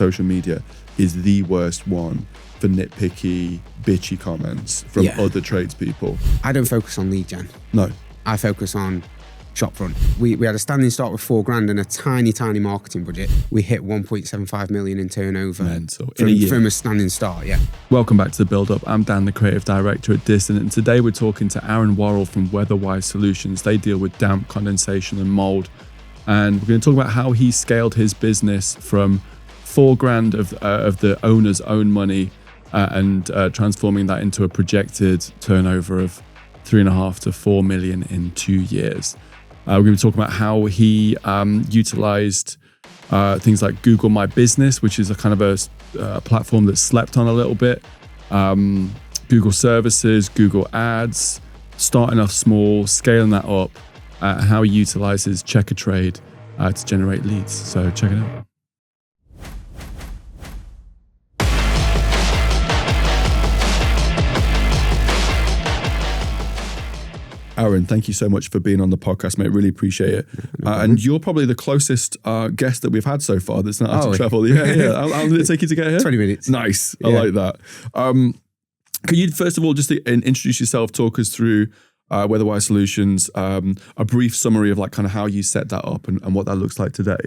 social media is the worst one for nitpicky, bitchy comments from other tradespeople. I don't focus on lead gen. No. I focus on shop front. We had a standing start with $4,000 and a tiny marketing budget. We hit 1.75 million in turnover. Mental. From a standing start, yeah. Welcome back to The Build Up. I'm Dan, the creative director at Distant, and today we're talking to Aaron Worrall from Weatherwise Solutions. They deal with damp, condensation and mould. And we're going to talk about how he scaled his business from $4,000 of the owner's own money and transforming that into a projected turnover of 3.5 to 4 million in 2 years. We're going to talk about how he utilized things like Google My Business, which is a kind of a platform that's slept on a little bit. Google Services, Google Ads, starting off small, scaling that up, how he utilizes Checkatrade to generate leads. So check it out. Aaron, thank you so much for being on the podcast, mate. Really appreciate it. And you're probably the closest guest that we've had so far that's not had to travel. Yeah. How long did it take you to get here? 20 minutes. Nice. I like that. Could you, first of all, just introduce yourself, talk us through Weatherwise Solutions, a brief summary of like kind of how you set that up and what that looks like today?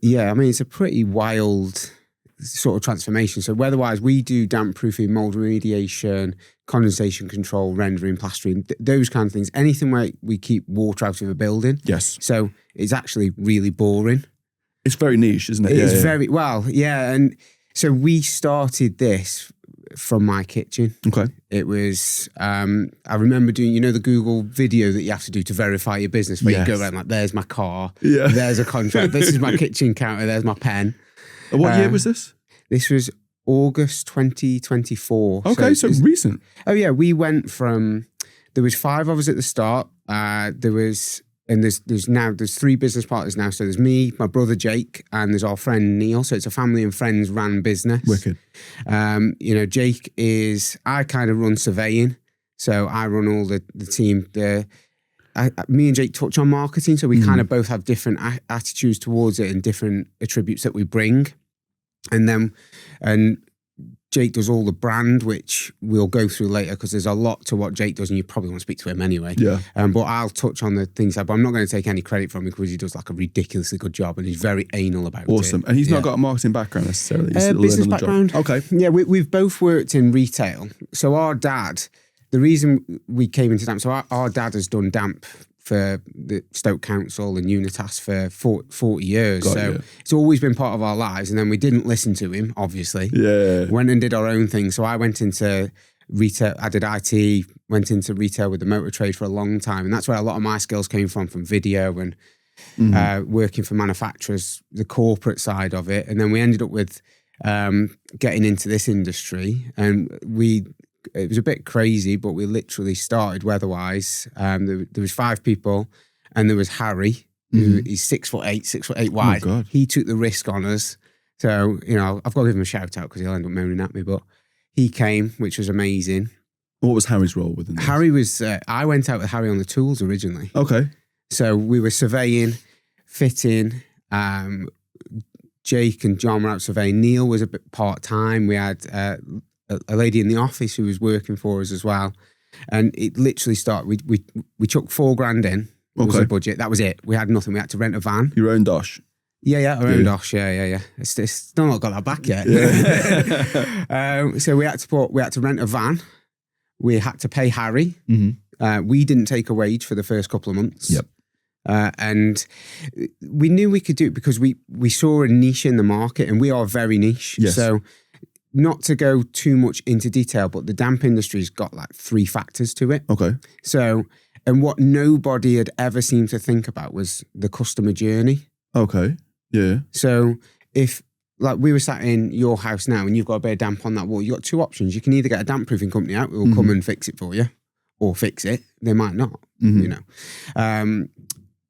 Yeah, I mean, it's a pretty wild sort of transformation. So Weatherwise, we do damp proofing, mold remediation, condensation control, rendering, plastering, those kind of things. Anything where we keep water out of a building. Yes. So it's actually really boring. It's very niche, isn't it? It's very, well, yeah. And so we started this from my kitchen. Okay. It was, I remember doing, the Google video that you have to do to verify your business, where you go around like, there's my car, there's a contract, this is my kitchen counter, there's my pen. What year was this? This was August 2024. Okay, so recent. Oh yeah, we went from, there was 5 of us at the start. There's 3 business partners now. So there's me, my brother Jake, and there's our friend Neil. So it's a family and friends ran business. Wicked. Jake I kind of run surveying. So I run all the team. Me and Jake touch on marketing, so we kind of both have different attitudes towards it and different attributes that we bring. And Jake does all the brand, which we'll go through later because there's a lot to what Jake does, and you probably want to speak to him anyway. Yeah. But I'll touch on the things, but I'm not going to take any credit from him because he does like a ridiculously good job and he's very anal about it. Awesome. And he's not got a marketing background necessarily. He's business background. Okay. Yeah, we've both worked in retail. So our dad, the reason we came into damp, so our dad has done damp for the Stoke Council and Unitas for 40 years. It's always been part of our lives. And then we didn't listen to him, obviously. Yeah. Went and did our own thing. So I went into retail, I did IT, went into retail with the motor trade for a long time. And that's where a lot of my skills came from video and working for manufacturers, the corporate side of it. And then we ended up with getting into this industry, and it was a bit crazy, but we literally started Weatherwise. There was 5 people, and there was Harry, who is 6'8" wide. Oh, God. He took the risk on us. So, I've got to give him a shout out because he'll end up moaning at me, but he came, which was amazing. What was Harry's role within this? Harry was, I went out with Harry on the tools originally. Okay. So we were surveying, fitting, Jake and John were out surveying. Neil was a bit part-time. We had a lady in the office who was working for us as well. And it literally started, we chucked $4,000 in, was the budget. That was it. We had nothing. We had to rent a van. Your own dosh? Yeah, our own dosh. Yeah. It's still not got that back yet. So we had to rent a van. We had to pay Harry. We didn't take a wage for the first couple of months. Yep. And we knew we could do it because we saw a niche in the market, and we are very niche. Yes. So not to go too much into detail, but the damp industry's got like 3 factors to it. Okay. So, and what nobody had ever seemed to think about was the customer journey. Okay. Yeah. So if, like, we were sat in your house now and you've got a bit of damp on that wall, you've got 2 options. You can either get a damp proofing company out who will come and fix it for you, or fix it. They might not,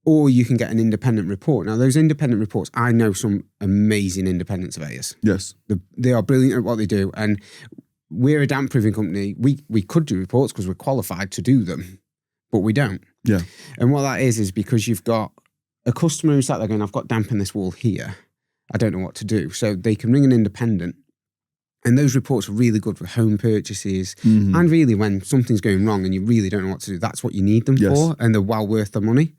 or you can get an independent report. Now, those independent reports, I know some amazing independent surveyors. Yes. They are brilliant at what they do. And we're a damp proofing company. We could do reports because we're qualified to do them, but we don't. Yeah. And what that is because you've got a customer who's sat there going, I've got damp in this wall here. I don't know what to do. So they can ring an independent. And those reports are really good for home purchases. And really when something's going wrong and you really don't know what to do, that's what you need them for. And they're well worth the money.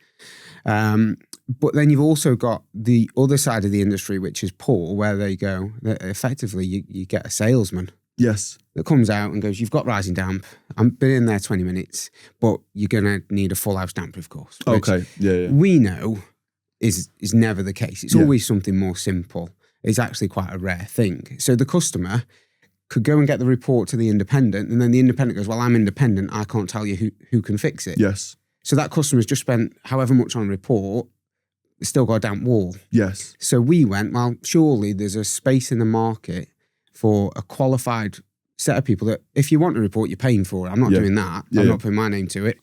But then you've also got the other side of the industry, which is poor, where they go, effectively you get a salesman. Yes. That comes out and goes, you've got rising damp. I've been in there 20 minutes, but you're going to need a full house damp-proof course. Okay, yeah. We know is never the case. It's always something more simple. It's actually quite a rare thing. So the customer could go and get the report to the independent, and then the independent goes, well, I'm independent. I can't tell you who can fix it. Yes. So that customer's just spent however much on a report, still got a damp wall. Yes. So we went, well, surely there's a space in the market for a qualified set of people that if you want a report, you're paying for it. I'm not doing that. I'm not putting my name to it.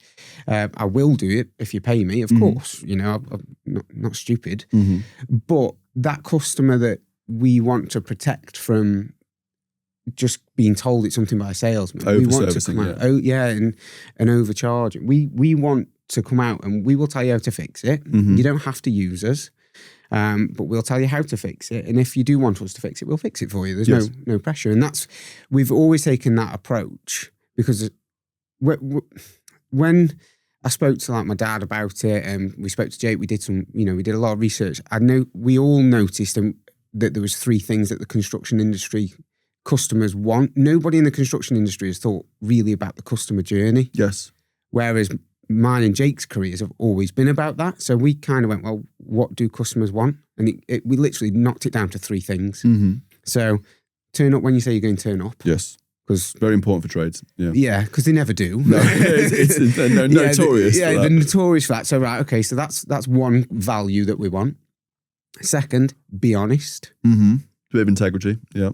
I will do it if you pay me, of course. You know, I'm not stupid. But that customer that we want to protect from just being told it's something by a salesman. We want to come out, and overcharge it. We want to come out and we will tell you how to fix it. You don't have to use us, but we'll tell you how to fix it. And if you do want us to fix it, we'll fix it for you. There's no pressure. And we've always taken that approach because when I spoke to like my dad about it and we spoke to Jake, we did a lot of research. I know we all noticed that there was 3 things that the construction industry customers want. Nobody in the construction industry has thought really about the customer journey. Yes. Whereas mine and Jake's careers have always been about that. So we kind of went, well, what do customers want? And we literally knocked it down to 3 things. So turn up when you say you're going to turn up. Yes. Because very important for trades. Yeah, because they never do. No, it's notorious. They're notorious for that. So right, okay, so that's one value that we want. Second, be honest. Bit of integrity. Yeah.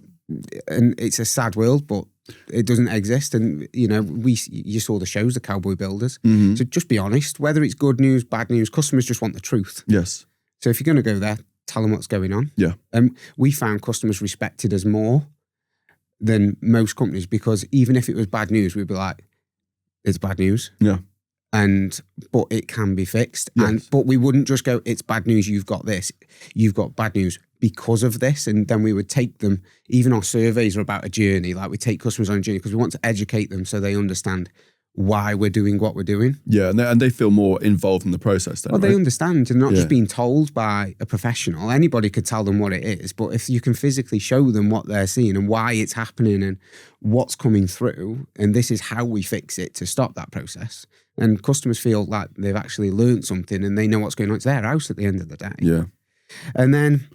And it's a sad world, but it doesn't exist. And you saw the shows, the Cowboy Builders. So just be honest. Whether it's good news, bad news, customers just want the truth. Yes. So if you're going to go there, tell them what's going on. Yeah. We found customers respected us more than most companies because even if it was bad news, we'd be like, it's bad news. Yeah. But it can be fixed. Yes. But we wouldn't just go, it's bad news, you've got this. You've got bad news because of this. And then we would take them, even our surveys are about a journey. Like we take customers on a journey because we want to educate them so they understand why we're doing what we're doing. Yeah, and they feel more involved in the process then, they understand and not just being told by a professional. Anybody could tell them what it is, but if you can physically show them what they're seeing and why it's happening and what's coming through, and this is how we fix it to stop that process, and customers feel like they've actually learned something and they know what's going on. It's their house at the end of the day. Yeah. And then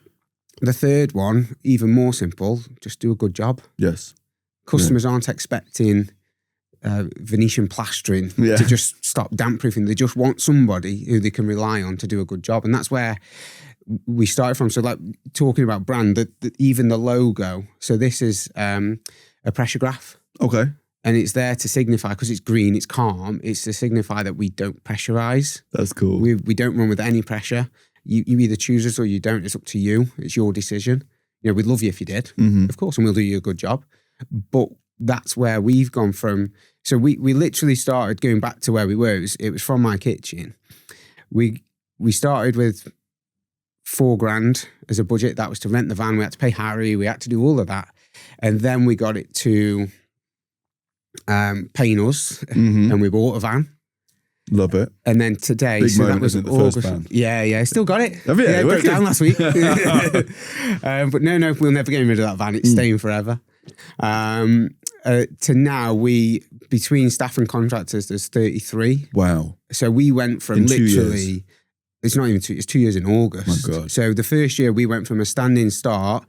the third one, even more simple, just do a good job. Yes. Customers aren't expecting Venetian plastering to just stop damp proofing. They just want somebody who they can rely on to do a good job. And that's where we started from. So like talking about brand, even the logo. So this is a pressure graph. Okay. And it's there to signify, because it's green, it's calm, it's to signify that we don't pressurize. That's cool. We don't run with any pressure. You either choose us or you don't. It's up to you. It's your decision. We'd love you if you did, of course, and we'll do you a good job. But that's where we've gone from. So we literally started going back to where we were. It was from my kitchen. We started with $4,000 as a budget. That was to rent the van. We had to pay Harry. We had to do all of that. And then we got it to paying us, and we bought a van. Love it. And then today, big so moment, that was isn't it, the August. first van? Yeah, still got it. Have you? Yeah, it broke down last week. But no, we'll never get rid of that van. It's staying forever. To now, between staff and contractors, there's 33. Wow. So we went from literally, it's not even 2, it's 2 years in August. My God. So the first year we went from a standing start,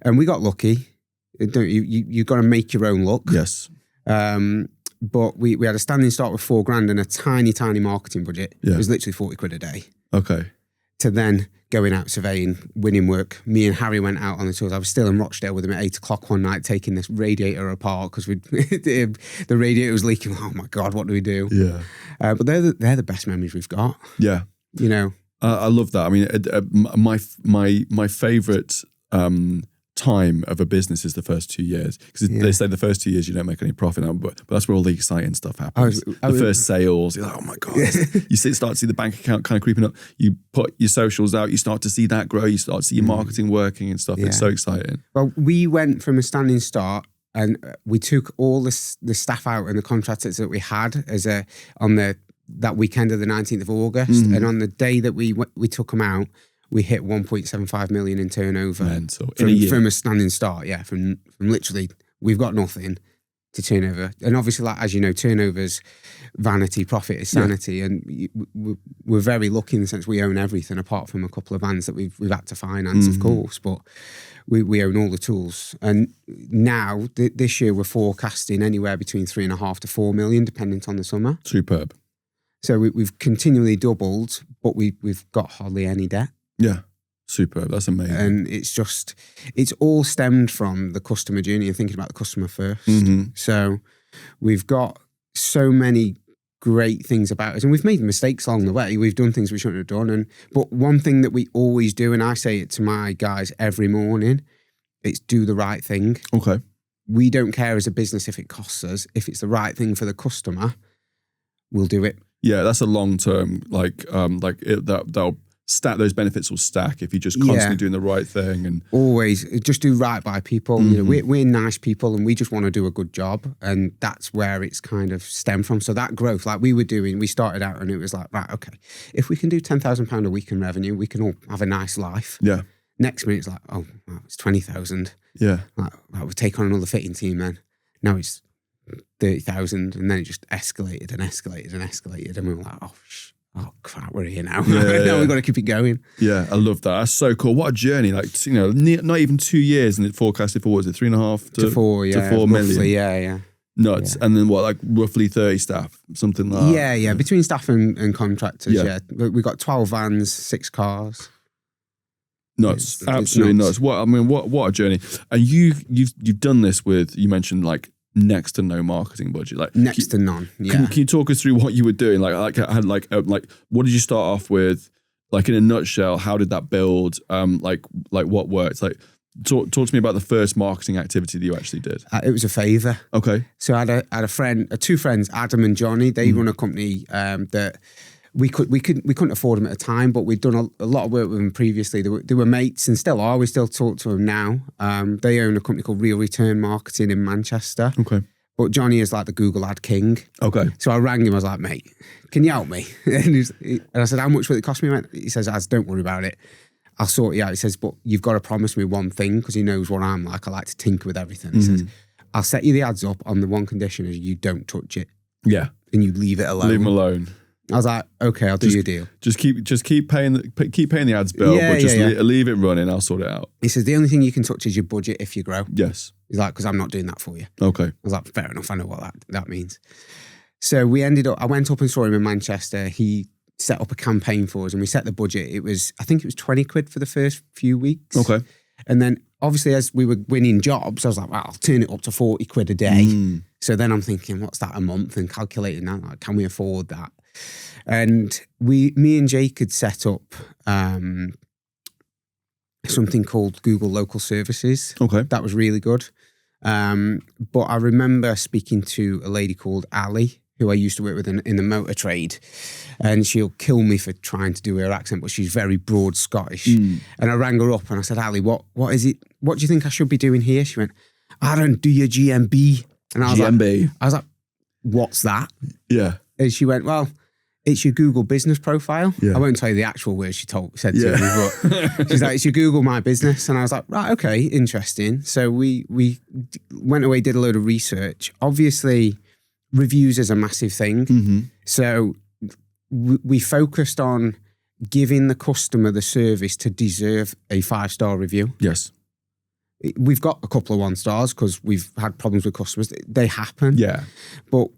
and we got lucky. You got to make your own luck. Yes. But we had a standing start with $4,000 and a tiny marketing budget. Yeah. It was literally 40 quid a day. Okay. To then going out surveying, winning work. Me and Harry went out on the tours. I was still in Rochdale with him at 8 o'clock one night, taking this radiator apart because the radiator was leaking. Oh my God, what do we do? Yeah. But they're the best memories we've got. Yeah. I love that. I mean, my favorite time of a business is the first 2 years, because they say the first 2 years you don't make any profit, but that's where all the exciting stuff happens. The first sales, you're like, oh my God. You start to see the bank account kind of creeping up. You put your socials out, you start to see that grow, you start to see your marketing working and stuff. It's so exciting. Well, we went from a standing start, and we took all the staff out and the contractors that we had on that weekend of the 19th of August. And on the day that we took them out, we hit 1.75 million in turnover. From a standing start. Yeah, from literally, we've got nothing to turnover. And obviously, like, as you know, turnover's vanity, profit is sanity. Yeah. And we're very lucky in the sense we own everything apart from a couple of vans that we've had to finance, of course. But we own all the tools. And now, this year, we're forecasting anywhere between 3.5 to 4 million, depending on the summer. Superb. So we've continually doubled, but we've got hardly any debt. Yeah. Superb. That's amazing. And it's all stemmed from the customer journey and thinking about the customer first. So we've got so many great things about us, and we've made mistakes along the way. We've done things we shouldn't have done. But one thing that we always do, and I say it to my guys every morning, it's do the right thing. Okay. We don't care as a business if it costs us. If it's the right thing for the customer, we'll do it. Yeah, that's a long term, that'll stack, those benefits will stack if you're just constantly doing the right thing. And always just do right by people. You know, we're nice people and we just want to do a good job, and that's where it's kind of stemmed from. So that growth, like we started out and it was like, right, okay, if we can do £10,000 a week in revenue, we can all have a nice life. Yeah. Next minute it's like, oh, wow, it's 20,000. Yeah. Like, we'll take on another fitting team then. Now it's 30,000, and then it just escalated and escalated and escalated, and we were like, oh crap, we're here now. Now we've got to keep it going. Yeah, I love that. That's so cool. What a journey! Like, you know, not even 2 years, and it forecasted for, was it 3.5 to 4? Yeah, to 4 million. Yeah. Nuts. Yeah. And then what, like roughly 30 staff, something like that. Yeah. Between staff and contractors. Yeah, we got 12 vans, 6 cars. Nuts, absolutely nuts. What a journey! And you've done this with, you mentioned like next to no marketing budget, like next to none. Yeah. Can you talk us through what you were doing? Like what did you start off with? Like in a nutshell, how did that build? Like what worked? Like talk to me about the first marketing activity that you actually did. It was a favour. Okay. So I had a friend, 2 friends, Adam and Johnny. They run a company that. We couldn't afford them at the time, but we'd done a lot of work with them previously. They were mates and still are. We still talk to them now. They own a company called Real Return Marketing in Manchester. Okay. But Johnny is like the Google ad king. Okay. So I rang him. I was like, mate, can you help me? And I said, how much will it cost me? He says, don't worry about it. I'll sort you out. He says, but you've got to promise me one thing, because he knows what I'm like. I like to tinker with everything. He says, I'll set you the ads up on the one condition is you don't touch it. Yeah. And you leave it alone. Leave them alone. I was like, okay, I'll do your deal. Just keep paying the ads bill, but just leave it running. I'll sort it out. He says the only thing you can touch is your budget if you grow. Yes. He's like, because I'm not doing that for you. Okay. I was like, fair enough. I know what that means. So I went up and saw him in Manchester. He set up a campaign for us, and we set the budget. I think it was 20 quid for the first few weeks. Okay. And then obviously as we were winning jobs, I was like, well, I'll turn it up to 40 quid a day. So then I'm thinking, what's that a month? And calculating that, like, can we afford that? And me and Jake had set up something called Google Local Services. Okay. That was really good. But I remember speaking to a lady called Ali, who I used to work with in the motor trade, and she'll kill me for trying to do her accent, but she's very broad Scottish. And I rang her up and I said, Ali, what is it? What do you think I should be doing here? She went, I don't do your GMB. And I was like, what's that? Yeah. And she went, well, it's your Google business profile. Yeah. I won't tell you the actual words she said to me, but she's like, it's your Google My Business. And I was like, right, okay, interesting. So we went away, did a load of research. Obviously, reviews is a massive thing. So we focused on giving the customer the service to deserve a 5-star review. Yes. We've got a couple of 1 stars because we've had problems with customers. They happen. Yeah. But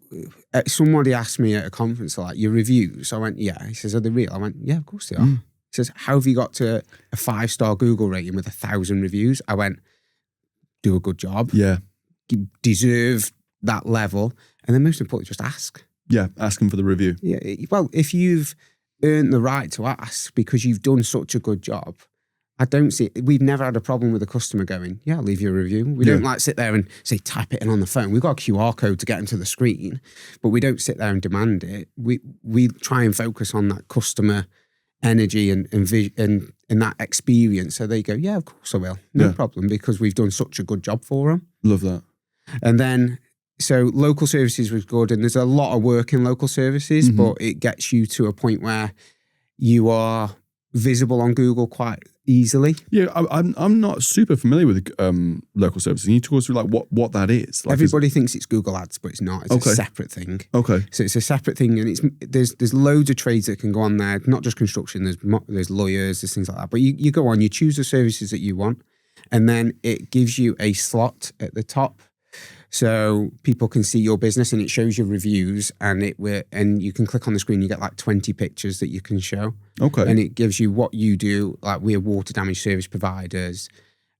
somebody asked me at a conference, like, your reviews? I went, yeah. He says, are they real? I went, yeah, of course they are. He says, how have you got to a 5-star Google rating with 1,000 reviews? I went, do a good job. Yeah. You deserve that level. And then most importantly, just ask. Yeah, ask them for the review. Yeah. Well, if you've earned the right to ask because you've done such a good job, I don't see, we've never had a problem with a customer going, yeah, I'll leave you a review. We don't like sit there and say, type it in on the phone. We've got a QR code to get into the screen, but we don't sit there and demand it. We try and focus on that customer energy and that experience. So they go, yeah, of course I will. No problem, because we've done such a good job for them. Love that. And then, so local services was good, and there's a lot of work in local services, but it gets you to a point where you are visible on Google quite easily. Yeah, I'm not super familiar with local services. Can you talk us through like what that is? Like, everybody thinks it's Google Ads, but it's not. It's a separate thing. Okay. So it's a separate thing, and there's loads of trades that can go on there. Not just construction. There's lawyers. There's things like that. But you go on. You choose the services that you want, and then it gives you a slot at the top, so people can see your business, and it shows you reviews, and you can click on the screen. You get like 20 pictures that you can show. Okay. And it gives you what you do. Like, we are water damage service providers,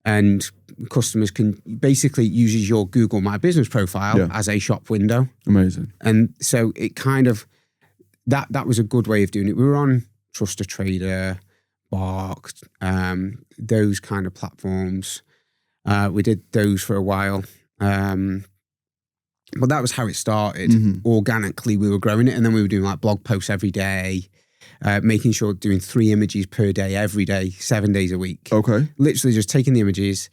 and customers can basically uses your Google My Business profile as a shop window. Amazing. And so it kind of that was a good way of doing it. We were on Trust a Trader, Bark, those kind of platforms. We did those for a while. But that was how it started. Organically, we were growing it, and then we were doing like blog posts every day, making sure doing 3 images per day, every day, 7 days a week. Okay. Literally just taking the images,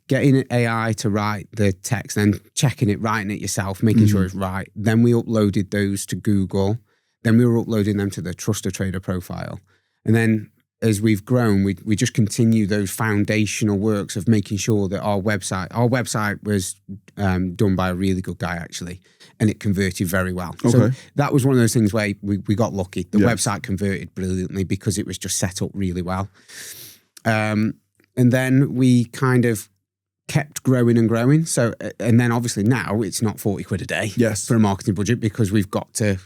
getting AI to write the text, then checking it, writing it yourself, making sure it's right. Then we uploaded those to Google. Then we were uploading them to the Trust a Trader profile. And then as we've grown, we just continue those foundational works of making sure that our website was done by a really good guy, actually, and it converted very well. Okay. So that was one of those things where we got lucky. The website converted brilliantly because it was just set up really well. And then we kind of kept growing and growing. So, and then obviously now it's not 40 quid a day for a marketing budget, because we've got to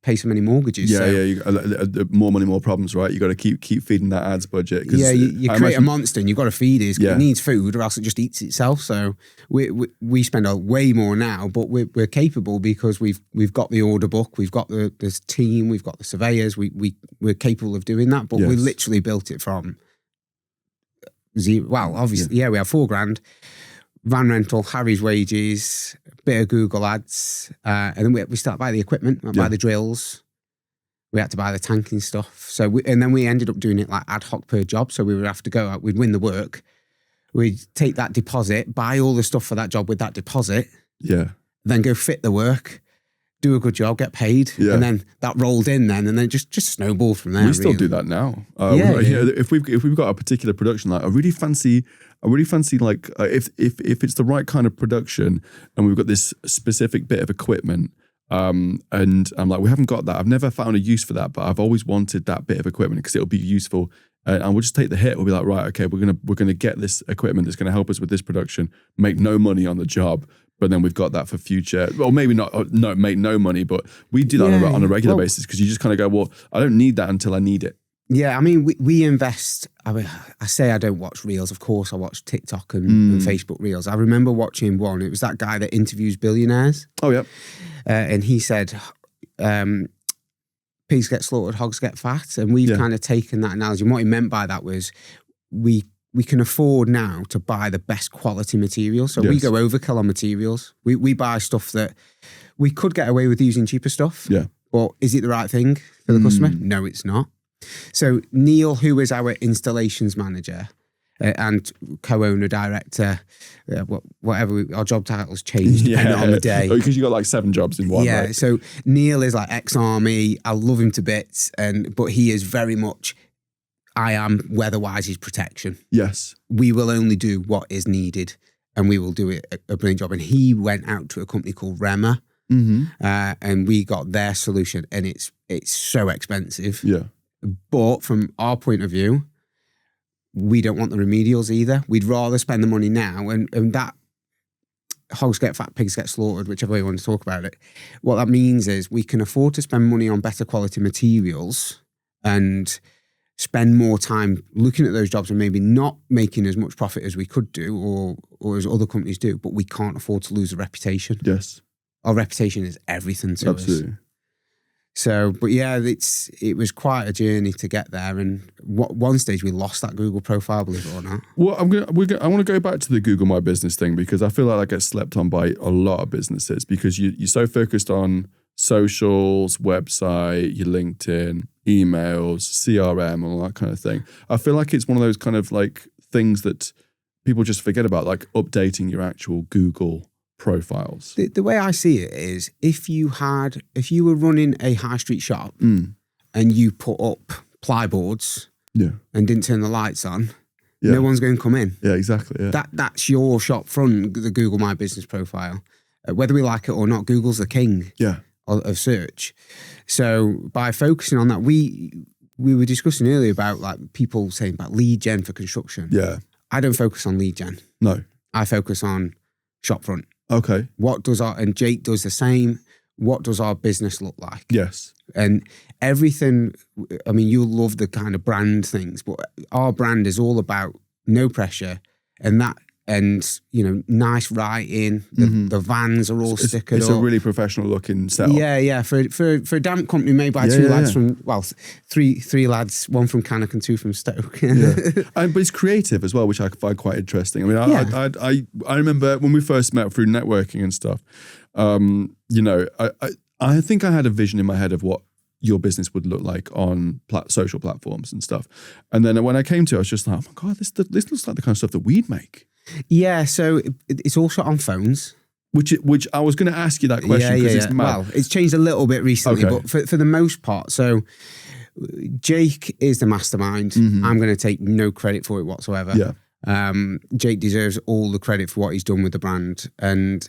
pay so many mortgages. Yeah, you got more money, more problems, right? You got to keep feeding that ads budget. Yeah, you create a monster and you've got to feed it. It needs food, or else it just eats itself. So we spend way more now, but we're capable because we've got the order book, we've got the team, we've got the surveyors. We're capable of doing that, but we literally built it from zero. Well, obviously, we have $4,000. Van rental, Harry's wages, bit of Google ads, and then we start buy the equipment, buy the drills. We had to buy the tanking stuff. And then we ended up doing it like ad hoc per job. So we would have to go out, we'd win the work, we'd take that deposit, buy all the stuff for that job with that deposit. Yeah. Then go fit the work, do a good job, get paid, and then that rolled in then, and then just snowballed from there. We still do that now. If we've got a particular production, like I really fancy like if it's the right kind of production, and we've got this specific bit of equipment, and I'm like, we haven't got that. I've never found a use for that, but I've always wanted that bit of equipment because it'll be useful. And we'll just take the hit. We'll be like, right, okay, we're gonna get this equipment that's gonna help us with this production, make no money on the job. But then we've got that for future. Well, maybe not. No, make no money. But we do that on a regular basis, because you just kind of go, well, I don't need that until I need it. Yeah, I mean, we invest. I say I don't watch Reels. Of course, I watch TikTok and Facebook Reels. I remember watching one. It was that guy that interviews billionaires. Oh, yeah. And he said, pigs get slaughtered, hogs get fat. And we've kind of taken that analogy. And what he meant by that was we can afford now to buy the best quality materials. So we go overkill on materials. We buy stuff that we could get away with using cheaper stuff. Yeah. But is it the right thing for the customer? No, it's not. So Neil, who is our installations manager and co-owner, director, whatever, our job titles changed depending on the day. Because you got like 7 jobs in one. Yeah. Right? So Neil is like ex-army. I love him to bits, but he is very much, I am weather-wise his protection. Yes. We will only do what is needed, and we will do it a brilliant job. And he went out to a company called Rema, and we got their solution, and it's so expensive. Yeah. But from our point of view, we don't want the remedials either. We'd rather spend the money now, and that hogs get fat, pigs get slaughtered, whichever way you want to talk about it. What that means is we can afford to spend money on better quality materials and spend more time looking at those jobs and maybe not making as much profit as we could do or as other companies do, but we can't afford to lose a reputation. Yes. Our reputation is everything to us. So, but yeah, it was quite a journey to get there. And one stage we lost that Google profile, believe it or not. Well, I want to go back to the Google My Business thing, because I feel like that gets slept on by a lot of businesses, because you're so focused on socials, website, your LinkedIn, emails, CRM, all that kind of thing. I feel like it's one of those kind of like things that people just forget about, like updating your actual Google profiles. The way I see it is, if you were running a high street shop and you put up plyboards and didn't turn the lights on, no one's going to come in. Yeah, exactly. Yeah. That's your shop front, the Google My Business profile. Whether we like it or not, Google's the king of search. So by focusing on that, we were discussing earlier about like people saying about lead gen for construction. Yeah. I don't focus on lead gen. No. I focus on shop front. Okay. And Jake does the same. What does our business look like? Yes. And everything, I mean, you'll love the kind of brand things, but our brand is all about no pressure and you know, nice writing. The vans are all stickered up. It's a really professional looking setup. Yeah. For a damp company made by two lads from, well, three lads, one from Cannock and two from Stoke. But it's creative as well, which I find quite interesting. I mean, I remember when we first met through networking and stuff, you know, I think I had a vision in my head of what your business would look like on social platforms and stuff. And then when I came to it, I was just like, oh my God, this looks like the kind of stuff that we'd make. Yeah, so it's all shot on phones. Which I was going to ask you that question because it's mad. Well, it's changed a little bit recently, but for the most part, so Jake is the mastermind. I'm going to take no credit for it whatsoever. Yeah. Jake deserves all the credit for what he's done with the brand. And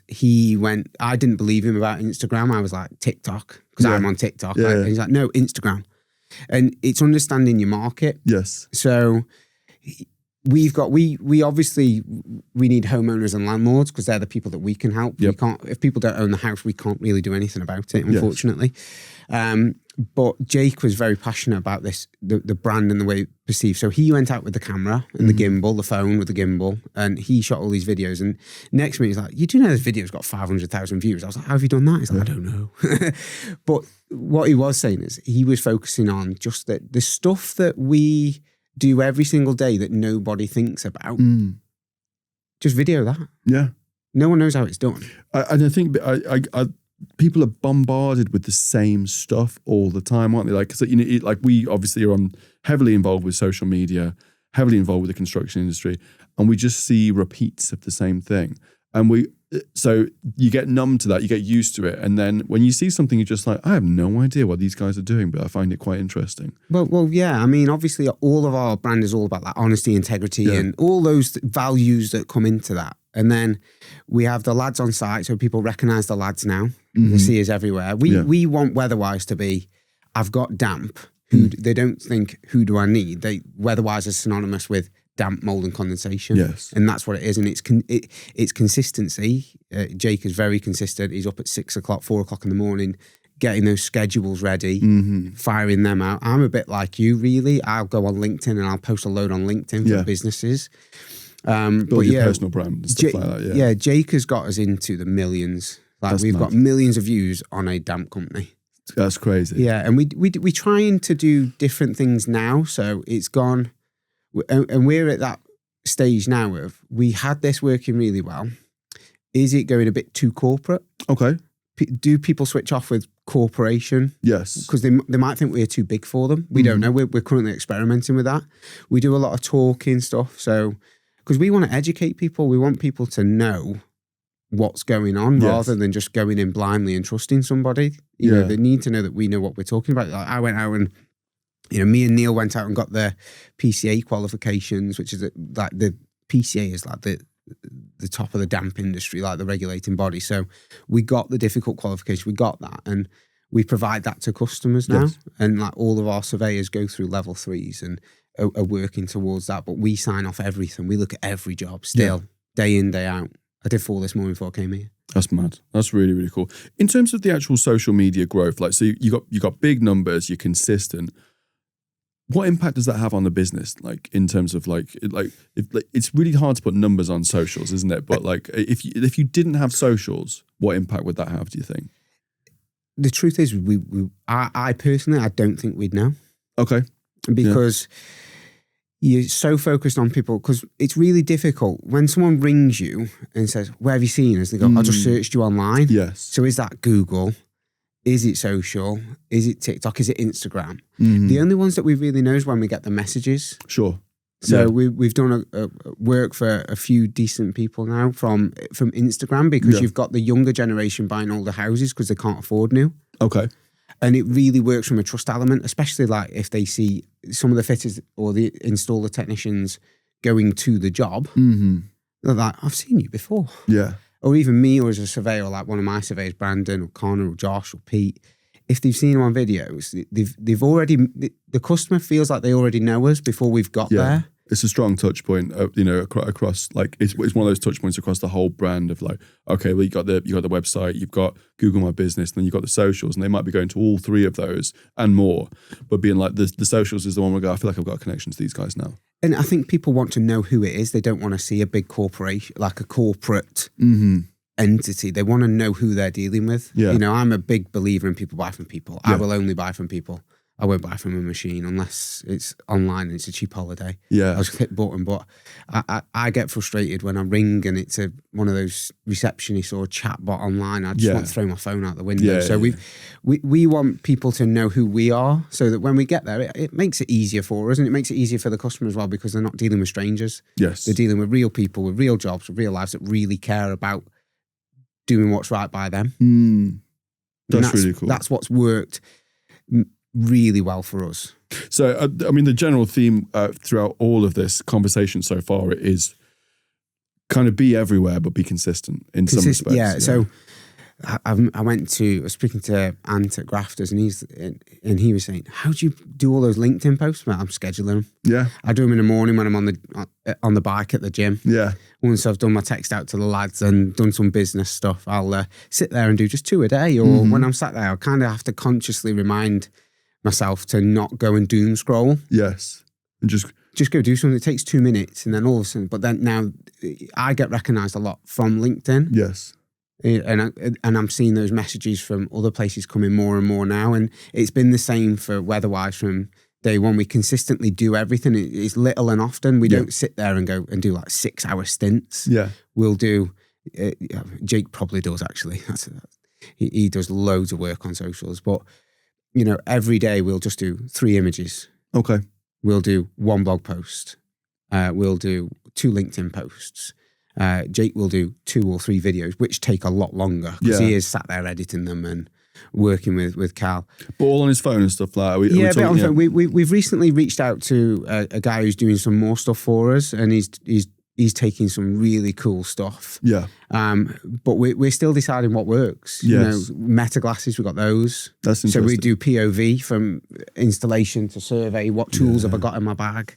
I didn't believe him about Instagram. I was like, TikTok, because I'm on TikTok. And he's like, no, Instagram. And it's understanding your market. Yes. So we obviously need homeowners and landlords because they're the people that we can help. Yep. We can't, if people don't own the house, we can't really do anything about it, unfortunately. Yes. But Jake was very passionate about this, the brand and the way it's perceived. So he went out with the camera and the gimbal, the phone with the gimbal, and he shot all these videos. And next minute he's like, you do know this video's got 500,000 views? I was like, how have you done that? He's like, I don't know. But what he was saying is he was focusing on just the stuff that we do every single day that nobody thinks about. Just video that. Yeah. No one knows how it's done. And I think people are bombarded with the same stuff all the time, aren't they? Like, so, you know, like we obviously are heavily involved with social media, heavily involved with the construction industry, and we just see repeats of the same thing. And so you get numb to that, you get used to it. And then when you see something, you're just like, I have no idea what these guys are doing, but I find it quite interesting. Well, yeah. I mean, obviously all of our brand is all about like honesty, integrity, and all those values that come into that. And then we have the lads on site, so people recognise the lads now. They see us everywhere. We want Weatherwise to be, I've got damp. They don't think, who do I need? Weatherwise is synonymous with damp, mould and condensation. Yes. And that's what it is. And it's consistency. Jake is very consistent. He's up at 6 o'clock, 4 o'clock in the morning, getting those schedules ready, firing them out. I'm a bit like you, really. I'll go on LinkedIn and I'll post a load on LinkedIn for businesses. Build your personal brand and stuff like that. Yeah, Jake has got us into the millions. Like we've got millions of views on a damp company. That's crazy. Yeah, and we're trying to do different things now. So it's gone, and we're at that stage now of, we had this working really well. Is it going a bit too corporate? Okay. Do people switch off with corporation? Yes. Because they might think we're too big for them. We don't know. We're currently experimenting with that. We do a lot of talking stuff. So, because we want to educate people. We want people to know what's going on rather than just going in blindly and trusting somebody. You know, they need to know that we know what we're talking about. Like I went out and, you know, me and Neil went out and got the PCA qualifications, which is like the PCA is like the top of the damp industry, like the regulating body. So we got the difficult qualification, we got that, and we provide that to customers now. Yes. And like all of our surveyors go through level 3s and are working towards that. But we sign off everything. We look at every job still, day in, day out. I did 4 this morning before I came here. That's mad. That's really, really cool. In terms of the actual social media growth, like, so you got big numbers, you're consistent. What impact does that have on the business? Like in terms of it's really hard to put numbers on socials, isn't it? But like if you didn't have socials, what impact would that have, do you think? the truth is, I personally, I don't think we'd know. Okay. Because you're so focused on people, because it's really difficult when someone rings you and says, where have you seen us? They go, I just searched you online. Yes. So is that Google? Is it social? Is it TikTok? Is it Instagram? The only ones that we really know is when we get the messages. Sure. So we've done a work for a few decent people now from Instagram, because you've got the younger generation buying older houses because they can't afford new. Okay. And it really works from a trust element, especially like if they see some of the fitters or the installer technicians going to the job. They're like, I've seen you before. Yeah. Or even me, or as a surveyor, like one of my surveyors, Brandon or Connor or Josh or Pete. If they've seen them on videos, they've already, the customer feels like they already know us before we've got there. It's a strong touch point, across, like, it's one of those touch points across the whole brand of like, okay, well, you got the website, you've got Google My Business, and then you've got the socials, and they might be going to all three of those and more, but being like, the socials is the one where I feel like I've got a connection to these guys now. And I think people want to know who it is. They don't want to see a big corporation, like a corporate entity. They want to know who they're dealing with. Yeah. I'm a big believer in people buy from people. Yeah. I will only buy from people. I won't buy from a machine unless it's online and it's a cheap holiday. Yeah. I'll just click button. But I get frustrated when I ring and it's one of those receptionists or chat bot online. I just want to throw my phone out the window. We want people to know who we are, so that when we get there, it makes it easier for us, and it makes it easier for the customer as well, because they're not dealing with strangers. Yes. They're dealing with real people, with real jobs, with real lives that really care about doing what's right by them. That's really cool. That's what's worked really well for us. So, the general theme throughout all of this conversation so far is kind of be everywhere, but be consistent in some respects. Yeah. So I was speaking to Ant at Grafters, and he was saying, how do you do all those LinkedIn posts? I'm scheduling them. Yeah. I do them in the morning when I'm on the bike at the gym. Yeah. Once I've done my text out to the lads and done some business stuff, I'll sit there and do just 2 a day. Or when I'm sat there, I kind of have to consciously remind myself to not go and doom scroll. Yes. And just go do something. It takes 2 minutes, and then all of a sudden, but then now I get recognized a lot from LinkedIn. Yes. And I'm seeing those messages from other places coming more and more now. And it's been the same for Weatherwise from day one. We consistently do everything. It's little and often. We don't sit there and go and do like 6-hour stints. Yeah. We'll do, Jake probably does actually. He does loads of work on socials, but every day we'll just do 3 images. Okay. We'll do 1 blog post. We'll do 2 LinkedIn posts. Jake will do 2 or 3 videos, which take a lot longer because he is sat there editing them and working with Cal. But all on his phone and stuff like that. A bit on phone. We've recently reached out to a guy who's doing some more stuff for us, and he's taking some really cool stuff. Yeah. But we're still deciding what works. Yes. Meta glasses, we've got those. That's interesting. So we do POV from installation to survey. What tools have I got in my bag?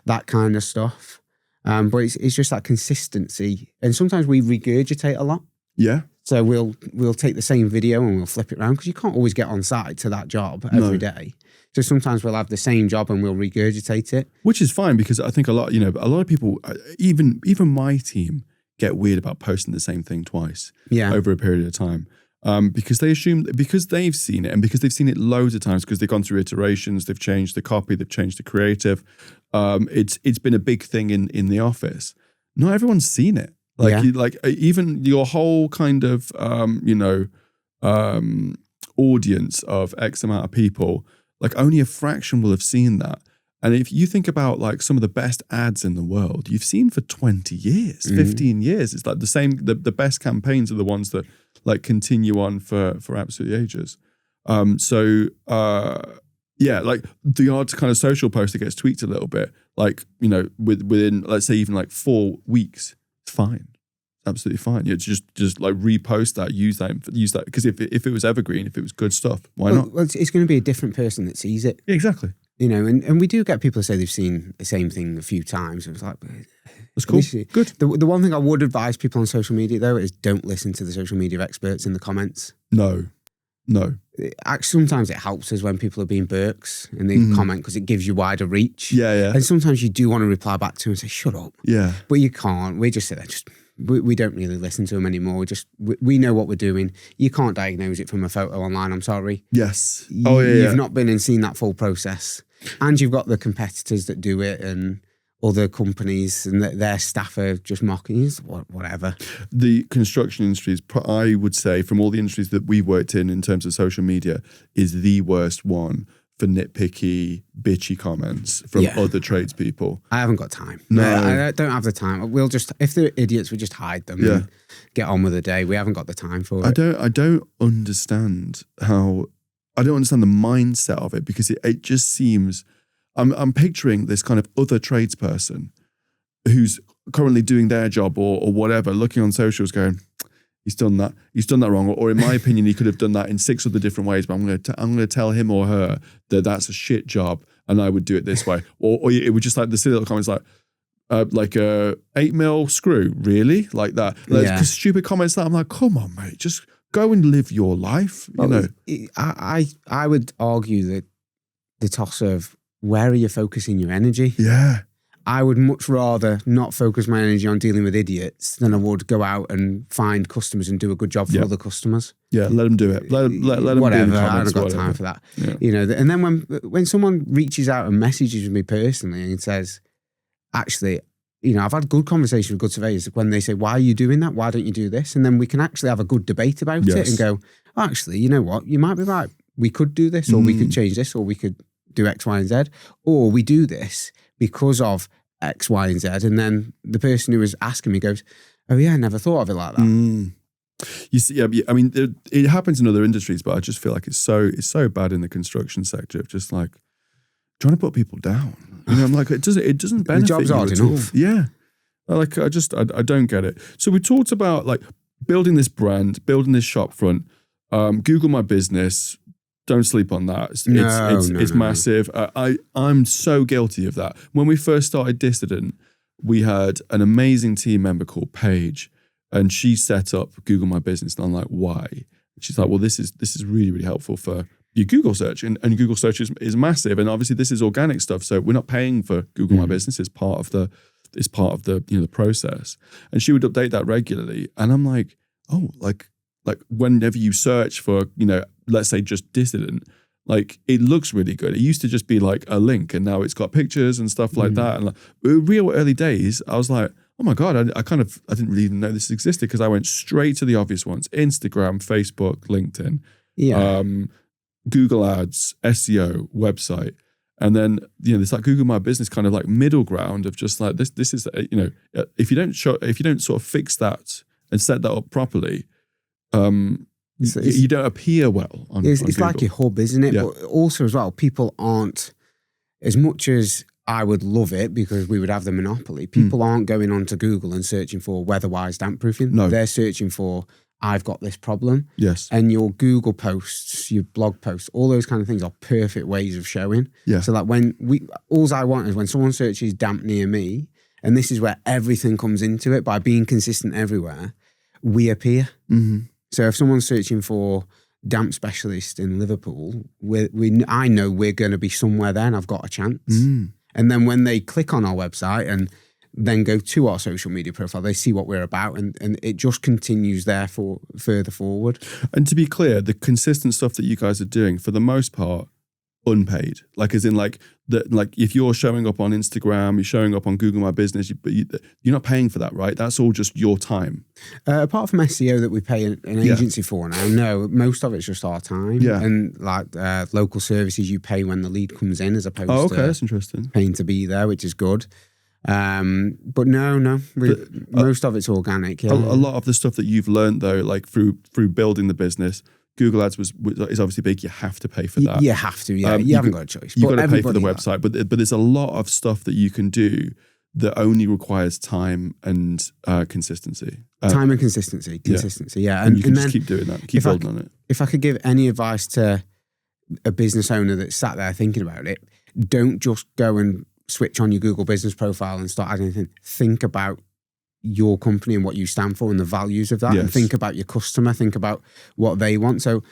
That kind of stuff. But it's just that consistency. And sometimes we regurgitate a lot. Yeah. So we'll take the same video and we'll flip it around, because you can't always get on site to that job every day. So sometimes we'll have the same job and we'll regurgitate it. Which is fine, because I think a lot of people, even my team, get weird about posting the same thing twice over a period of time. Because they assume, because they've seen it, and because they've seen it loads of times, because they've gone through iterations, they've changed the copy, they've changed the creative. It's been a big thing in the office. Not everyone's seen it. Even your whole kind of audience of X amount of people, like only a fraction will have seen that. And if you think about like some of the best ads in the world, you've seen for 20 years, 15 years. It's like the same, the best campaigns are the ones that like continue on for absolutely ages. Like the odd kind of social post that gets tweaked a little bit, like, within, let's say even like 4 weeks, it's fine. Absolutely fine. You just like repost that, use that, because if it was evergreen, if it was good stuff, why not? Well, it's going to be a different person that sees it. Yeah, exactly. And we do get people say they've seen the same thing a few times. It's like, that's cool. Good. The one thing I would advise people on social media though is don't listen to the social media experts in the comments. No. Actually, sometimes it helps us when people are being Burks and they comment, because it gives you wider reach. Yeah. And sometimes you do want to reply back to them and say, shut up. Yeah. But you can't. We just sit there, just We don't really listen to them anymore. We know what we're doing. You can't diagnose it from a photo online. I'm sorry. Yes. You've not been and seen that full process, and you've got the competitors that do it and other companies, and their staff are just mocking you. Whatever. The construction industry is, I would say, from all the industries that we've worked in terms of social media, is the worst one for nitpicky, bitchy comments from other tradespeople. I haven't got time. No. I don't have the time. We'll just, if they're idiots, we just hide them and get on with the day. We haven't got the time for it. I don't understand the mindset of it, because it just seems, I'm picturing this kind of other tradesperson who's currently doing their job or whatever, looking on socials going, he's done that wrong. Or in my opinion, he could have done that in 6 other different ways, but I'm going to tell him or her that that's a shit job and I would do it this way. Or it would just like the silly little comments like a 8 mil screw, really? Like that. Stupid comments like that. I'm like, come on, mate, just go and live your life. You know. I would argue that the toss of where are you focusing your energy? Yeah. I would much rather not focus my energy on dealing with idiots than I would go out and find customers and do a good job for other customers. Yeah, let them do it. Let them whatever. do the comments, I haven't got whatever. time for that. Yeah. You know, and then when someone reaches out and messages me personally and says, actually, you know, I've had good conversations with good surveyors when they say, why are you doing that? Why don't you do this? And then we can actually have a good debate about it and go, actually, you know what? You might be right. We could do this, or we could change this, or we could do X, Y, and Z, or we do this because of X, Y, and Z. And then the person who was asking me goes, oh yeah, I never thought of it like that. You see, I mean, it happens in other industries, but I just feel like it's so bad in the construction sector of just like trying to put people down. You know, I'm like, it doesn't benefit the job's you hard at enough. all. Yeah. Like, I don't get it. So we talked about like building this brand, building this shop front, Google My Business. Don't sleep on that. It's massive. I'm so guilty of that. When we first started Dissident, we had an amazing team member called Paige, and she set up Google My Business. And I'm like, why? She's like, well, this is really, really helpful for your Google search, and Google search is massive. And obviously, this is organic stuff, so we're not paying for Google My Business. It's part of the the process. And she would update that regularly. And I'm like, oh, like whenever you search for, you know, let's say just Dissident, like it looks really good. It used to just be like a link, and now it's got pictures and stuff like that. And like, real early days, I was like, oh my God, I didn't really even know this existed, because I went straight to the obvious ones: Instagram, Facebook, LinkedIn, Google Ads, SEO, website. And then, you know, there's like Google My Business kind of like middle ground of just like this is, you know, if you don't sort of fix that and set that up properly, you don't appear well on It's Google. like your hub, isn't it? Yeah. But also as well, people aren't, as much as I would love it because we would have the monopoly, people aren't going onto Google and searching for weather-wise damp proofing. No. They're searching for, I've got this problem. Yes. And your Google posts, your blog posts, all those kind of things are perfect ways of showing. Yeah. So like all I want is when someone searches damp near me, and this is where everything comes into it, by being consistent everywhere, we appear. Mm-hmm. So if someone's searching for damp specialist in Liverpool, I know we're going to be somewhere there, and I've got a chance. And then when they click on our website and then go to our social media profile, they see what we're about, and it just continues there for further forward. And to be clear, the consistent stuff that you guys are doing, for the most part, unpaid. Like, as in, like if you're showing up on Instagram, you're showing up on Google My Business, you're not paying for that, right? That's all just your time. Apart from SEO that we pay an agency for now, no, most of it's just our time. Yeah. And like local services, you pay when the lead comes in, as opposed Oh, okay, to that's interesting. paying to be there, which is good. But no, most of it's organic. Yeah. A lot of the stuff that you've learned though, like through building the business, Google Ads is obviously big. You have to pay for that. You have to, yeah. You haven't got a choice. You've got to pay for the website, but there's a lot of stuff that you can do that only requires time and consistency. Time and consistency, yeah. And you can just keep doing that, keep building on it. If I could give any advice to a business owner that's sat there thinking about it, don't just go and switch on your Google business profile and start adding anything. Think about your company and what you stand for and the values of that. Yes. And think about your customer, think about what they want. So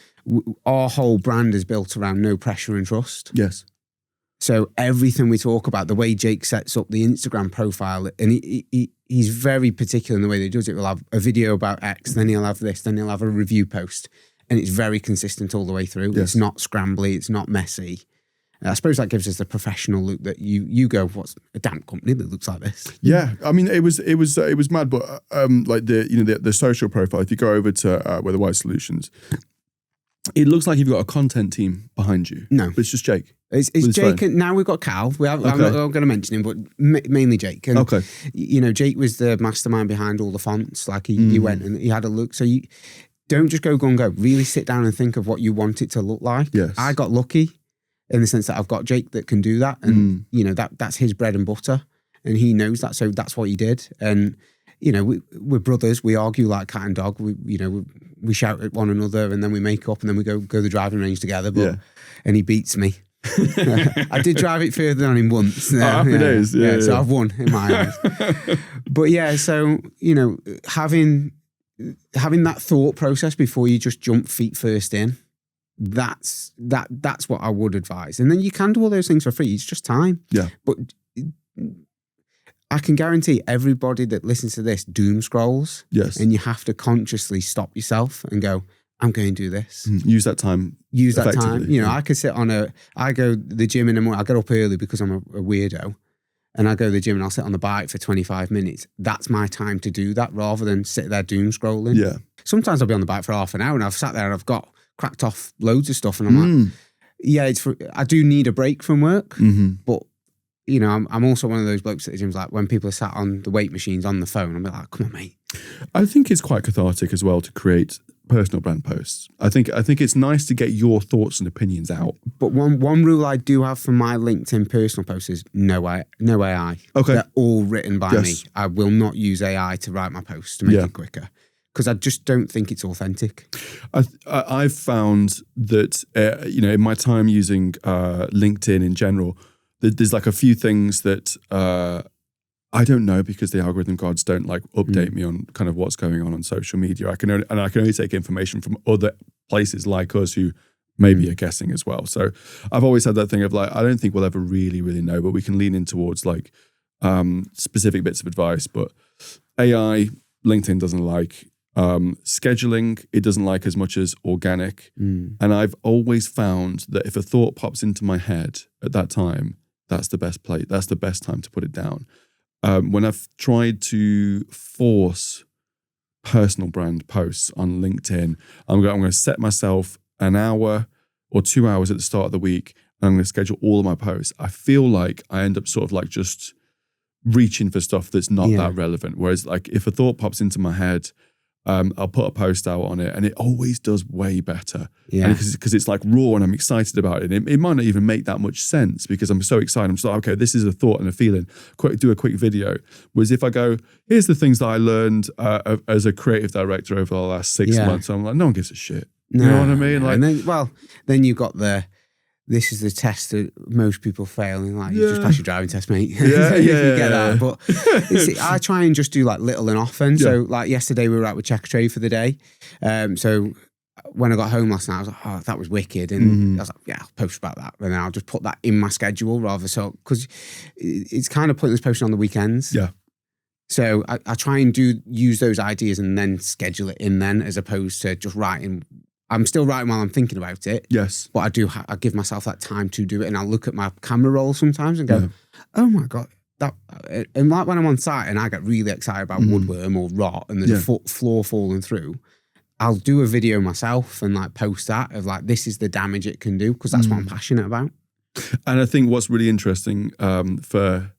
our whole brand is built around no pressure and trust. Yes. So everything we talk about, the way Jake sets up the Instagram profile, and he's very particular in the way that he does it. We'll have a video about X, then he'll have this, then he'll have a review post. And it's very consistent all the way through. Yes. It's not scrambly, it's not messy. I suppose that gives us the professional look that you go, what's a damp company that looks like this? Yeah, I mean, it was mad, but like the social profile. If you go over to Weatherwise Solutions, it looks like you've got a content team behind you. No, but it's just Jake. It's Jake, and now we've got Cal. I'm not going to mention him, but mainly Jake. And, okay, Jake was the mastermind behind all the fonts. Like he went and he had a look. So you don't just go. Really sit down and think of what you want it to look like. Yes. I got lucky in the sense that I've got Jake that can do that, and that's his bread and butter, and he knows that, so that's what he did. And we're brothers. We argue like cat and dog. We shout at one another, and then we make up, and then we go the driving range together. But and he beats me. I did drive it further than him once. Happy days. Yeah. So I've won in my eyes. But yeah, so having that thought process before you just jump feet first in. That's what I would advise. And then you can do all those things for free. It's just time. Yeah. But I can guarantee everybody that listens to this doom scrolls. Yes. And you have to consciously stop yourself and go, I'm going to do this. Use that time. I could sit I go to the gym in the morning. I get up early because I'm a weirdo. And I go to the gym and I'll sit on the bike for 25 minutes. That's my time to do that rather than sit there doom scrolling. Yeah. Sometimes I'll be on the bike for half an hour and I've sat there and I've got cracked off loads of stuff, and I'm like, I do need a break from work, but I'm also one of those blokes at the gym's like, when people are sat on the weight machines on the phone, I'm like, come on, mate. I think it's quite cathartic as well to create personal brand posts. I think it's nice to get your thoughts and opinions out. But one rule I do have for my LinkedIn personal posts is no AI. Okay, they're all written by me. I will not use AI to write my posts to make it quicker. Because I just don't think it's authentic. I've found that, in my time using LinkedIn in general, there's like a few things that I don't know because the algorithm gods don't like update me on kind of what's going on social media. I can only take information from other places like us who maybe are guessing as well. So I've always had that thing of like, I don't think we'll ever really, really know, but we can lean in towards like specific bits of advice. But AI, LinkedIn doesn't like. Scheduling, it doesn't like as much as organic. And I've always found that if a thought pops into my head at that time, that's the best place. That's the best time to put it down. When I've tried to force personal brand posts on LinkedIn, I'm going to set myself an hour or 2 hours at the start of the week, and I'm going to schedule all of my posts. I feel like I end up sort of like just reaching for stuff that's not that relevant. Whereas like if a thought pops into my head, I'll put a post out on it, and it always does way better. Yeah, because it's like raw, and I'm excited about it. It might not even make that much sense because I'm so excited. I'm just like, okay, this is a thought and a feeling. Do a quick video. Whereas if I go, here's the things that I learned as a creative director over the last 6 months, I'm like, no one gives a shit. You know what I mean? Like, and then you've got this is the test that most people fail, and like, you just pass your driving test, mate. You get that. But I try and just do like little and often. So like yesterday we were out with Checkatrade for the day. So when I got home last night, I was like, oh, that was wicked. And I was like, yeah, I'll post about that. And then I'll just put that in my schedule because it's kind of pointless posting on the weekends. Yeah. So I try and use those ideas and then schedule it in then, as opposed to just writing. I'm still writing while I'm thinking about it. Yes. But I give myself that time to do it, and I'll look at my camera roll sometimes and go, oh my God. And like when I'm on site and I get really excited about woodworm or rot and there's a floor falling through, I'll do a video myself and like post that of like, this is the damage it can do, because that's what I'm passionate about. And I think what's really interesting for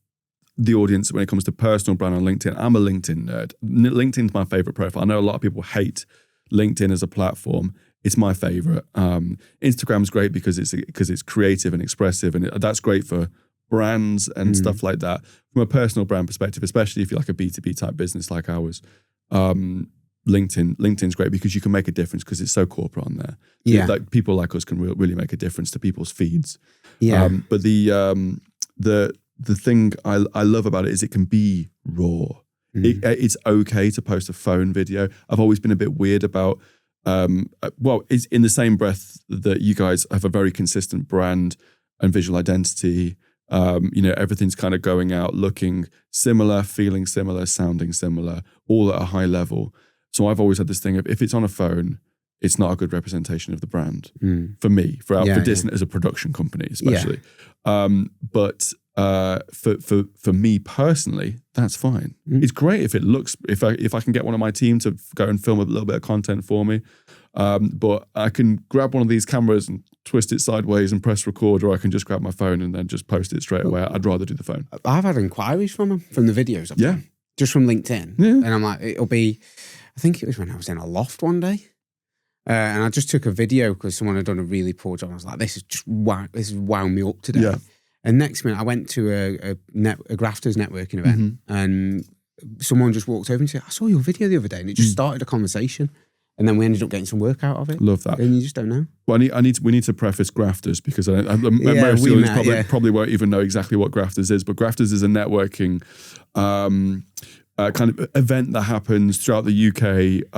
the audience when it comes to personal brand on LinkedIn, I'm a LinkedIn nerd. LinkedIn's my favorite profile. I know a lot of people hate LinkedIn as a platform. It's my favorite. Instagram's great because it's creative and expressive, and that's great for brands and stuff like that. From a personal brand perspective, especially if you're like a B2B type business like ours, LinkedIn's great because you can make a difference because it's so corporate on there. Yeah, like people like us can really make a difference to people's feeds. Yeah, but the thing I love about it is it can be raw. It's okay to post a phone video. I've always been a bit weird about. It's in the same breath that you guys have a very consistent brand. and visual identity. Everything's kind of going out, looking similar, feeling similar, sounding similar, all at a high level. So I've always had this thing of, if it's on a phone, it's not a good representation of the brand for me, for Distant as a production company, especially. But for me personally, that's fine. It's great if it looks, if I can get one of my team to go and film a little bit of content for me. But I can grab one of these cameras and twist it sideways and press record, or I can just grab my phone and then just post it straight away. I'd rather do the phone. I've had inquiries from them, from the videos I've done, just from LinkedIn. Yeah. And I'm like, it'll be, I think it was when I was in a loft one day. And I just took a video because someone had done a really poor job. I was like, this is wound me up today. Yeah. And next minute I went to a Grafters networking event and someone just walked over and said, I saw your video the other day, and it just started a conversation. And then we ended up getting some work out of it. Love that. And you just don't know. Well, we need to preface Grafters, because most students probably won't even know exactly what Grafters is. But Grafters is a networking kind of event that happens throughout the UK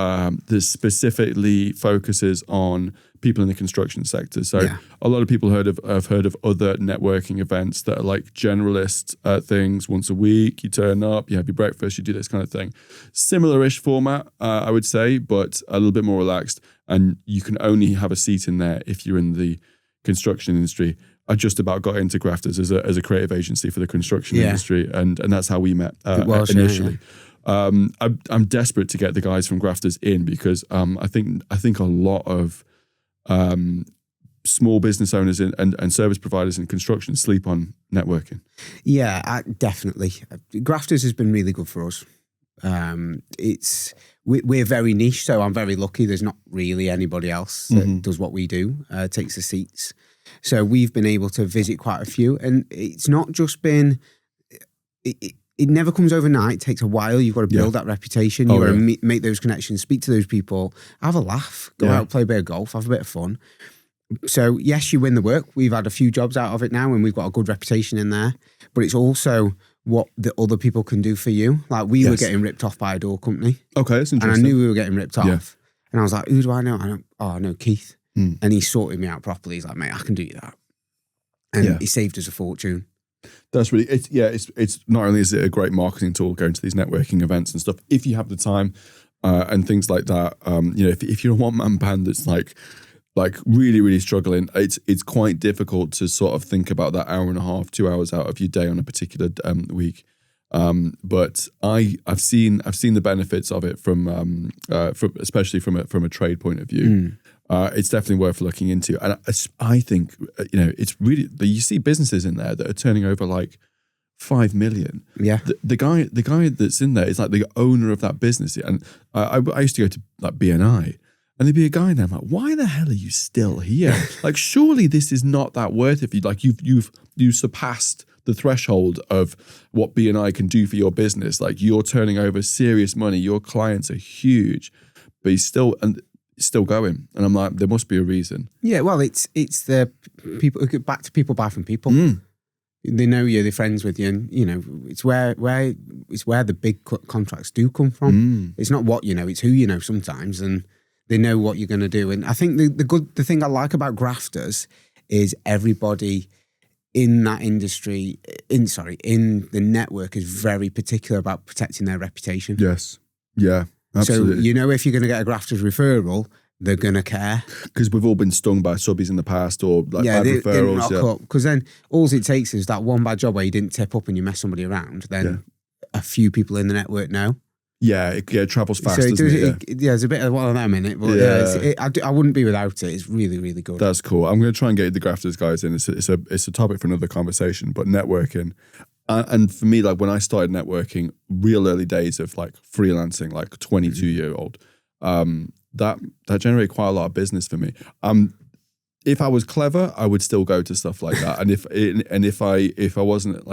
that specifically focuses on people in the construction sector. So a lot of people have heard of other networking events that are like generalist things. Once a week, you turn up, you have your breakfast, you do this kind of thing. Similar-ish format, I would say, but a little bit more relaxed. And you can only have a seat in there if you're in the construction industry. I just about got into Grafters as a creative agency for the construction industry, and that's how we met initially. I'm desperate to get the guys from Grafters in, because I think a lot of small business owners and service providers in construction sleep on networking. Yeah, definitely. Grafters has been really good for us. We're very niche, so I'm very lucky. There's not really anybody else that does what we do, takes the seats. So we've been able to visit quite a few, and it's not just been. It never comes overnight. It takes a while. You've got to build that reputation. You've got to make those connections, speak to those people, have a laugh, go out, play a bit of golf, have a bit of fun. So yes, you win the work. We've had a few jobs out of it now, and we've got a good reputation in there. But it's also what the other people can do for you. Like we were getting ripped off by a door company. Okay, that's interesting. And I knew we were getting ripped off. And I was like, who do I know? I know Keith. And he sorted me out properly. He's like, mate, I can do you that. And he saved us a fortune. That's really, it's not only is it a great marketing tool going to these networking events and stuff, if you have the time and things like that, if you're a one-man band that's like really, really struggling, it's quite difficult to sort of think about that hour and a half, 2 hours out of your day on a particular week. But I've seen the benefits of it from especially from a trade point of view. It's definitely worth looking into, and I think it's really, you see businesses in there that are turning over like 5 million. Yeah, the guy that's in there is like the owner of that business, and I used to go to like BNI, and there'd be a guy in there. I'm like, why the hell are you still here? Like, surely this is not that worth it for you. Like you've surpassed the threshold of what BNI can do for your business. Like, you're turning over serious money. Your clients are huge, but he's still going. And I'm like, there must be a reason. Yeah, well, it's the people, back to people buy from people. They know you, they're friends with you, and it's where the big contracts do come from. It's not what you know, it's who you know sometimes, and they know what you're going to do. And I think the thing I like about Grafters is everybody in that industry, in the network, is very particular about protecting their reputation. Yes. Yeah, absolutely. So, if you're going to get a Grafters referral, they're going to care. Because we've all been stung by subbies in the past, or like bad referrals. Because then all it takes is that one bad job where you didn't tip up and you mess somebody around. Then a few people in the network know. Yeah, it travels fast, doesn't it? There's a bit of one of them in it, but I wouldn't be without it. It's really, really good. That's cool. I'm going to try and get the Grafters guys in. It's a topic for another conversation, but networking. And for me, like when I started networking, real early days of like freelancing, like 22-year-old, that generated quite a lot of business for me. If I was clever, I would still go to stuff like that. And if I wasn't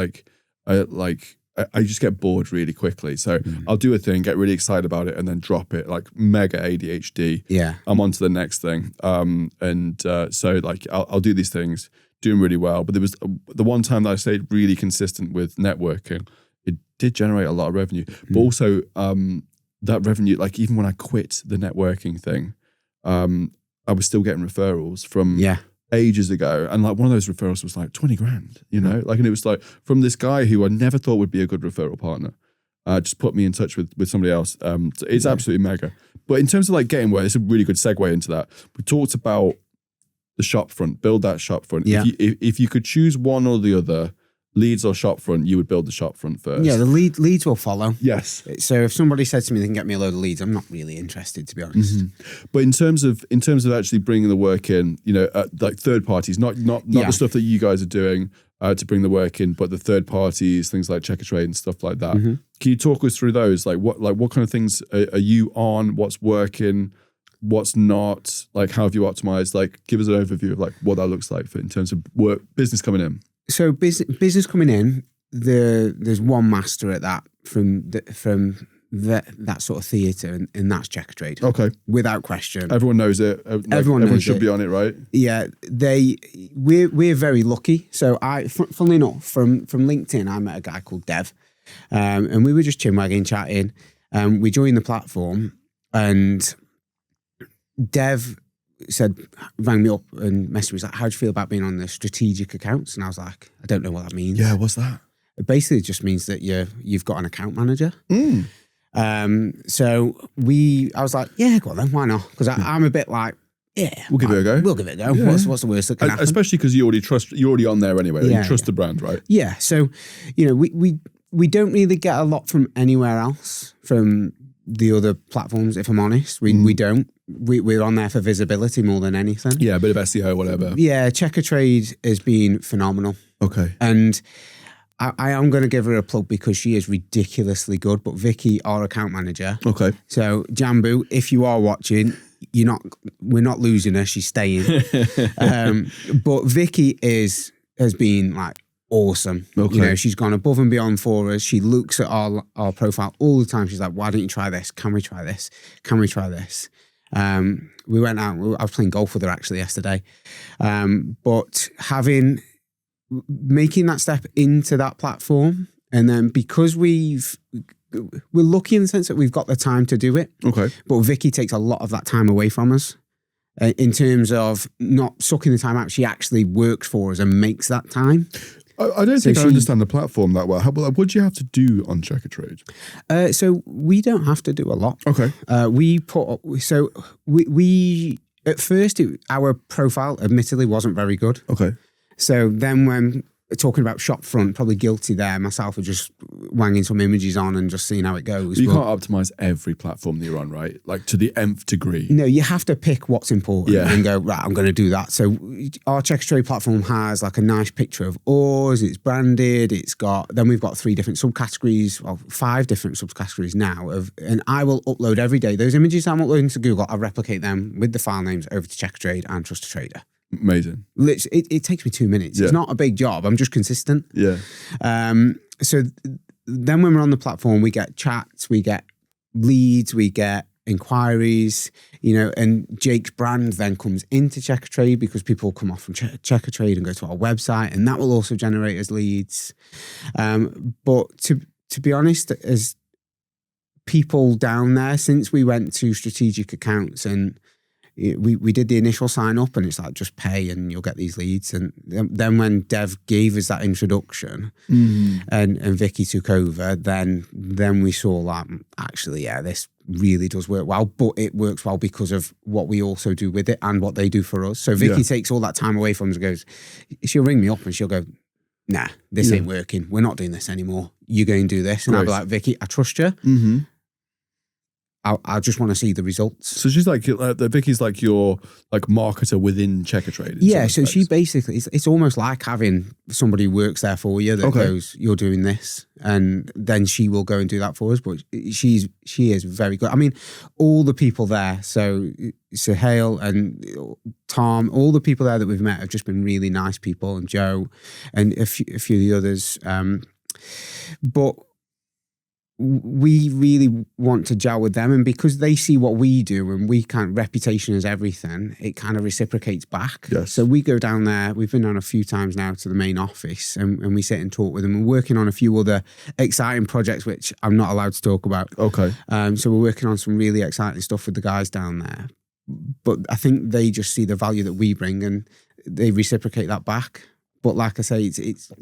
I just get bored really quickly. So I'll do a thing, get really excited about it, and then drop it, like mega ADHD. Yeah. I'm on to the next thing. So like I'll do these things, doing really well. But there was the one time that I stayed really consistent with networking, it did generate a lot of revenue. But also that revenue, like even when I quit the networking thing, I was still getting referrals from ages ago, and like one of those referrals was like 20 grand, you know, like, and it was like from this guy who I never thought would be a good referral partner. Just put me in touch with somebody else. So it's absolutely mega. But in terms of like getting work, it's a really good segue into that. We talked about the shop front, build that shop front. Yeah. If you could choose one or the other, leads or shop front, you would build the shop front first. Yeah, the leads will follow. Yes. So if somebody said to me they can get me a load of leads, I'm not really interested, to be honest. But in terms of actually bringing the work in, you know, like third parties, not the stuff that you guys are doing to bring the work in, but the third parties, things like Checkatrade and stuff like that. Can you talk us through those? Like what kind of things are you on? What's working? What's not? Like how have you optimized? Like give us an overview of like what that looks like in terms of work, business coming in. So business coming in, there's one master at that from that sort of theatre, and that's Checkatrade. Okay, without question. Everyone knows it. Everyone should be on it, right? Yeah, we're very lucky. So funnily enough, from LinkedIn, I met a guy called Dev, and we were just chinwagging, chatting. We joined the platform, and Dev rang me up and messaged me. He was like, how do you feel about being on the strategic accounts? And I was like, I don't know what that means. Yeah, what's that? It basically just means that you've got an account manager. So I was like, yeah, go on then, why not? Because I'm a bit like, yeah, we'll give it a go. We'll give it a go. Yeah. What's the worst that can happen? Especially because you're already on there anyway. Yeah, you trust the brand, right? Yeah. So, you know, we don't really get a lot from anywhere else, from the other platforms, if I'm honest. We don't. We're on there for visibility more than anything. Yeah, a bit of SEO, whatever. Yeah, Checkatrade has been phenomenal. Okay. And I am going to give her a plug because she is ridiculously good. But Vicky, our account manager. Okay. So Jambu, if you are watching, we're not losing her. She's staying. But Vicky has been like awesome. Okay. You know, she's gone above and beyond for us. She looks at our profile all the time. She's like, why don't you try this? Can we try this? Can we try this? We went out. I was playing golf with her actually yesterday. But making that step into that platform, and then because we're lucky in the sense that we've got the time to do it. Okay. But Vicky takes a lot of that time away from us in terms of not sucking the time out. She actually works for us and makes that time. I don't think I understand the platform that well. What do you have to do on Checkatrade? So we don't have to do a lot. Okay. We at first our profile admittedly wasn't very good. Okay. So then when talking about shop front, probably guilty there myself of just wanging some images on and just seeing how it goes. You can't optimize every platform that you're on, right? Like to the nth degree. No, you have to pick what's important and go, right, I'm going to do that. So our Checkatrade platform has like a nice picture of us, it's branded, then we've got 3 different subcategories, well, 5 different subcategories now and I will upload every day. Those images I'm uploading to Google, I replicate them with the file names over to Checkatrade and Trust a Trader. Amazing. It takes me 2 minutes. Yeah. It's not a big job. I'm just consistent. Yeah. So then when we're on the platform, we get chats, we get leads, we get inquiries, you know, and Jake's brand then comes into Checkatrade because people come off from Checkatrade and go to our website, and that will also generate as leads. But to be honest, as people down there, since we went to strategic accounts and we did the initial sign up, and it's like just pay and you'll get these leads. And then when Dev gave us that introduction and Vicky took over, then we saw like, actually, yeah, this really does work well, but it works well because of what we also do with it and what they do for us. So Vicky takes all that time away from us and goes, she'll ring me up and she'll go, nah, this ain't working. We're not doing this anymore. You're going to do this. And I'll be like, Vicky, I trust you. I just want to see the results. So she's like, Vicky's like your like marketer within Checkatrade. Yeah, so she basically, it's almost like having somebody who works there for you that goes, you're doing this, and then she will go and do that for us. But she is very good. I mean, all the people there, so Hale and Tom, all the people there that we've met have just been really nice people, and Joe and a few of the others. But we really want to gel with them, and because they see what we do and we reputation is everything, it kind of reciprocates back. Yes. So we go down there, we've been down a few times now to the main office, and we sit and talk with them. We're working on a few other exciting projects which I'm not allowed to talk about. Okay. So we're working on some really exciting stuff with the guys down there, but I think they just see the value that we bring, and they reciprocate that back. But like I say, it's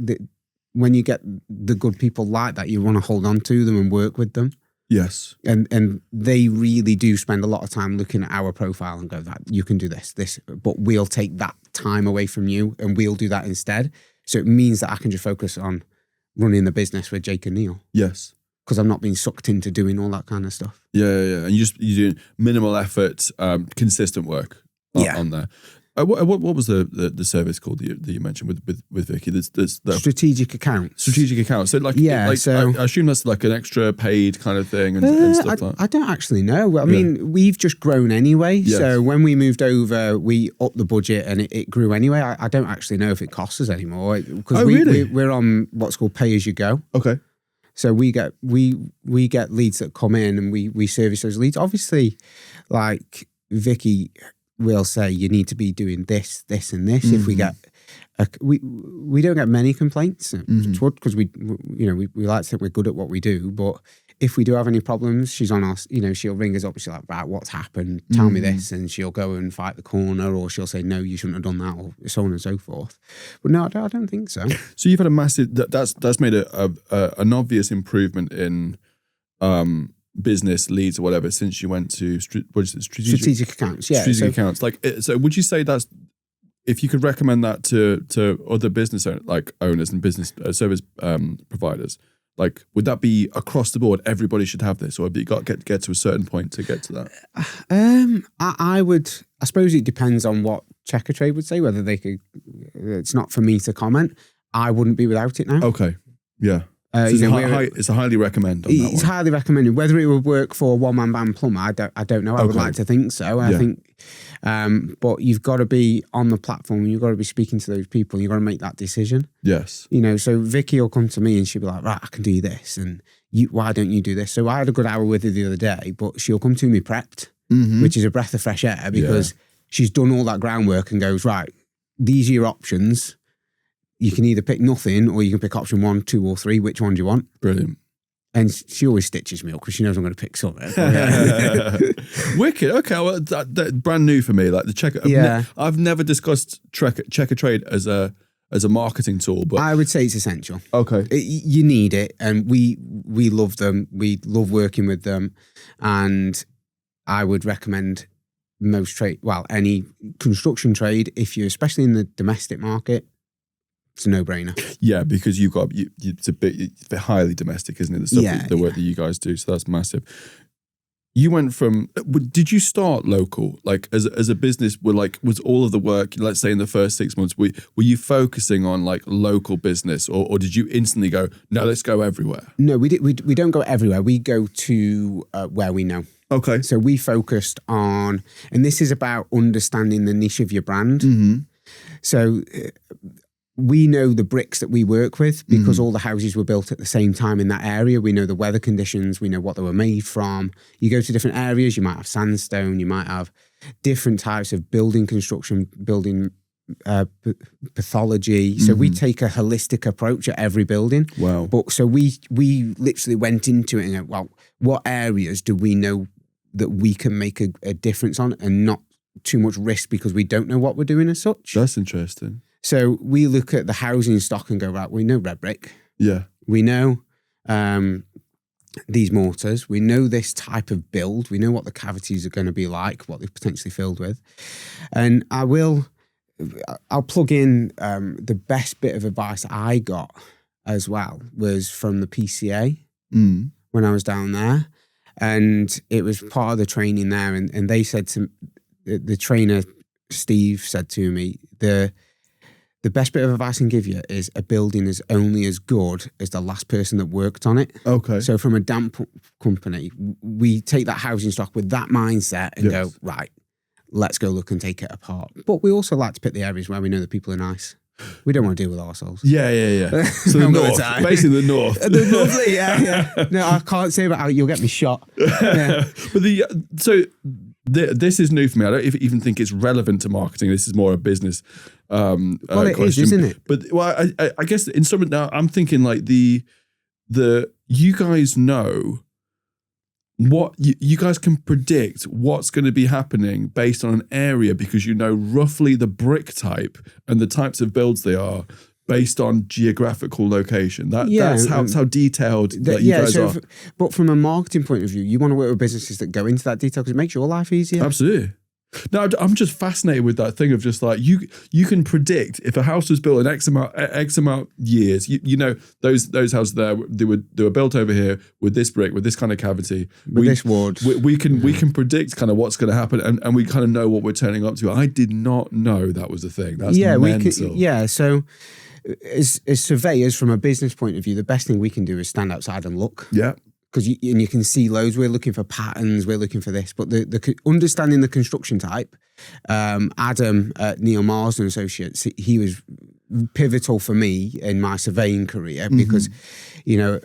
when you get the good people like that, you want to hold on to them and work with them. Yes. And they really do spend a lot of time looking at our profile and go, that you can do this, but we'll take that time away from you and we'll do that instead. So it means that I can just focus on running the business with Jake and Neil. Yes. Because I'm not being sucked into doing all that kind of stuff. Yeah. And you do minimal effort, consistent work on there. What was the service called that you mentioned with Vicky? There's the strategic accounts. Strategic accounts. So so I assume that's like an extra paid kind of thing and stuff like that. I don't actually know. I mean, we've just grown anyway. Yes. So when we moved over, we upped the budget and it grew anyway. I don't actually know if it costs us anymore because we're on what's called pay as you go. Okay. So we get leads that come in and we service those leads. Obviously, like Vicky will say you need to be doing this, this, and this. If we get, we don't get many complaints because we like to think we're good at what we do. But if we do have any problems, she's on us. She'll ring us up. She's like, "Right, what's happened? Tell me this," and she'll go and fight the corner, or she'll say, "No, you shouldn't have done that," or so on and so forth. But no, I don't think so. So you've had a massive. That's made an obvious improvement in business leads or whatever since you went to strategic accounts. Yeah, strategic accounts. So would you say that's, if you could recommend that to other business owners and business service providers, like would that be across the board? Everybody should have this, or have you got to get to a certain point to get to that? I would. I suppose it depends on what Checkatrade would say. Whether they could. It's not for me to comment. I wouldn't be without it now. Okay. Yeah. So it's a highly recommend. It's highly recommended. Whether it would work for a one-man band plumber, I don't know. I would like to think so. I think, but you've got to be on the platform. You've got to be speaking to those people. You've got to make that decision. Yes. So Vicky will come to me and she'll be like, "Right, I can do this, and why don't you do this?" So I had a good hour with her the other day, but she'll come to me prepped, which is a breath of fresh air because she's done all that groundwork and goes, "Right, these are your options. You can either pick nothing or you can pick option 1, 2, or 3. Which one do you want?" Brilliant. And she always stitches me up because she knows I'm going to pick something. Wicked. Okay, well, that's brand new for me. Like the checker. Yeah. I've never discussed Checkatrade as a marketing tool, but I would say it's essential. Okay. You need it, and we love them. We love working with them, and I would recommend any construction trade, if you're especially in the domestic market. It's a no-brainer. Yeah, because it's a bit highly domestic, isn't it? The stuff, the work that you guys do, so that's massive. You went from. Did you start local, like as a business? Was all of the work, let's say in the first 6 months, were you focusing on like local business, or did you instantly go, "No, let's go everywhere"? No, we don't go everywhere. We go to where we know. Okay. So we focused on, and this is about understanding the niche of your brand. So. We know the bricks that we work with because all the houses were built at the same time in that area. We know the weather conditions. We know what they were made from. You go to different areas, you might have sandstone, you might have different types of building construction, building pathology. So we take a holistic approach at every building. Wow. But so we literally went into it and went, well, what areas do we know that we can make a difference on and not too much risk because we don't know what we're doing as such? That's interesting. So we look at the housing stock and go, right, we know red brick. Yeah. We know these mortars. We know this type of build. We know what the cavities are going to be like, what they're potentially filled with. And I'll plug in the best bit of advice I got as well was from the PCA when I was down there. And it was part of the training there. And they said to the trainer, Steve, said to me, the best bit of advice I can give you is a building is only as good as the last person that worked on it. Okay. So from a damp company, we take that housing stock with that mindset and go, right, let's go look and take it apart. But we also like to pick the areas where we know the people are nice. We don't want to deal with ourselves. Yeah. So the north, basically the north. The north, yeah. No, I can't say about how you'll get me shot. Yeah. But this is new for me. I don't even think it's relevant to marketing. This is more a business well, it question. is, isn't it? But I guess in some now I'm thinking like the you guys know what you guys can predict what's going to be happening based on an area because you know roughly the brick type and the types of builds they are based on geographical location. That's how detailed that you guys are. But from a marketing point of view, you want to work with businesses that go into that detail because it makes your life easier. Absolutely. No, I'm just fascinated with that thing of just like you can predict if a house was built in X amount years. You know those houses there they were built over here with this brick with this kind of cavity with this wood. We can predict kind of what's going to happen and we kind of know what we're turning up to. I did not know that was a thing. That's mental. So as surveyors from a business point of view, the best thing we can do is stand outside and look. Yeah. Because you can see loads. We're looking for patterns. We're looking for this. But the understanding the construction type, Adam at Neil Marsden Associates, he was pivotal for me in my surveying career because, you know,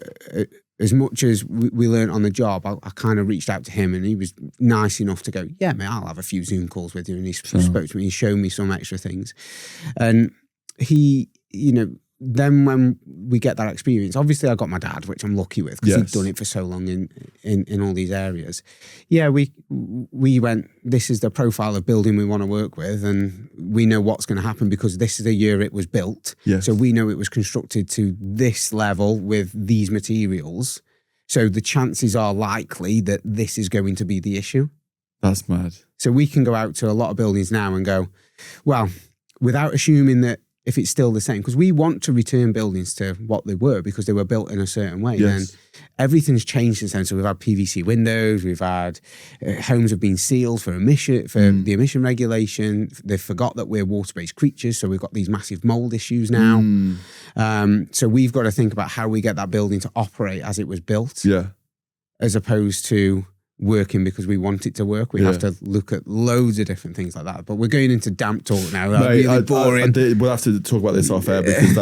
as much as we learned on the job, I kind of reached out to him and he was nice enough to go, yeah, mate, I'll have a few Zoom calls with you. And he spoke to me, he showed me some extra things. And he, you know, then when we get that experience, obviously I got my dad, which I'm lucky with because he'd done it for so long in all these areas. Yeah, we went, this is the profile of building we want to work with and we know what's going to happen because this is the year it was built. Yes. So we know it was constructed to this level with these materials. So the chances are likely that this is going to be the issue. That's mad. So we can go out to a lot of buildings now and go, well, without assuming that if it's still the same, because we want to return buildings to what they were because they were built in a certain way. Yes. And everything's changed since then. So we've had PVC windows, we've had homes have been sealed for the emission regulation. They've forgot that we're water-based creatures, so we've got these massive mould issues now. So we've got to think about how we get that building to operate as it was built, as opposed to working because we want it to work. We have to look at loads of different things like that. But we're going into damp talk now. That'd be really boring. We'll have to talk about this off air because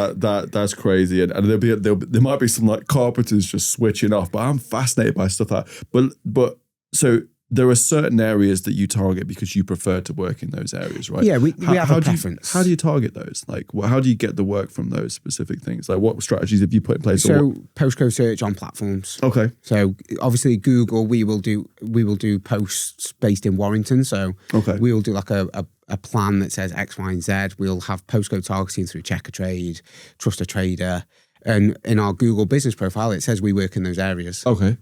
that's crazy. And there might be some like carpenters just switching off. But I'm fascinated by stuff like that. But so there are certain areas that you target because you prefer to work in those areas, right? Yeah, we have a preference. How do you target those? Like, how do you get the work from those specific things? Like, what strategies have you put in place? So, postcode search on platforms. Okay. So, obviously, Google, we will do posts based in Warrington. So, we will do like a plan that says X, Y, and Z. We'll have postcode targeting through Checkatrade, Trust a Trader, and in our Google business profile, it says we work in those areas. Okay.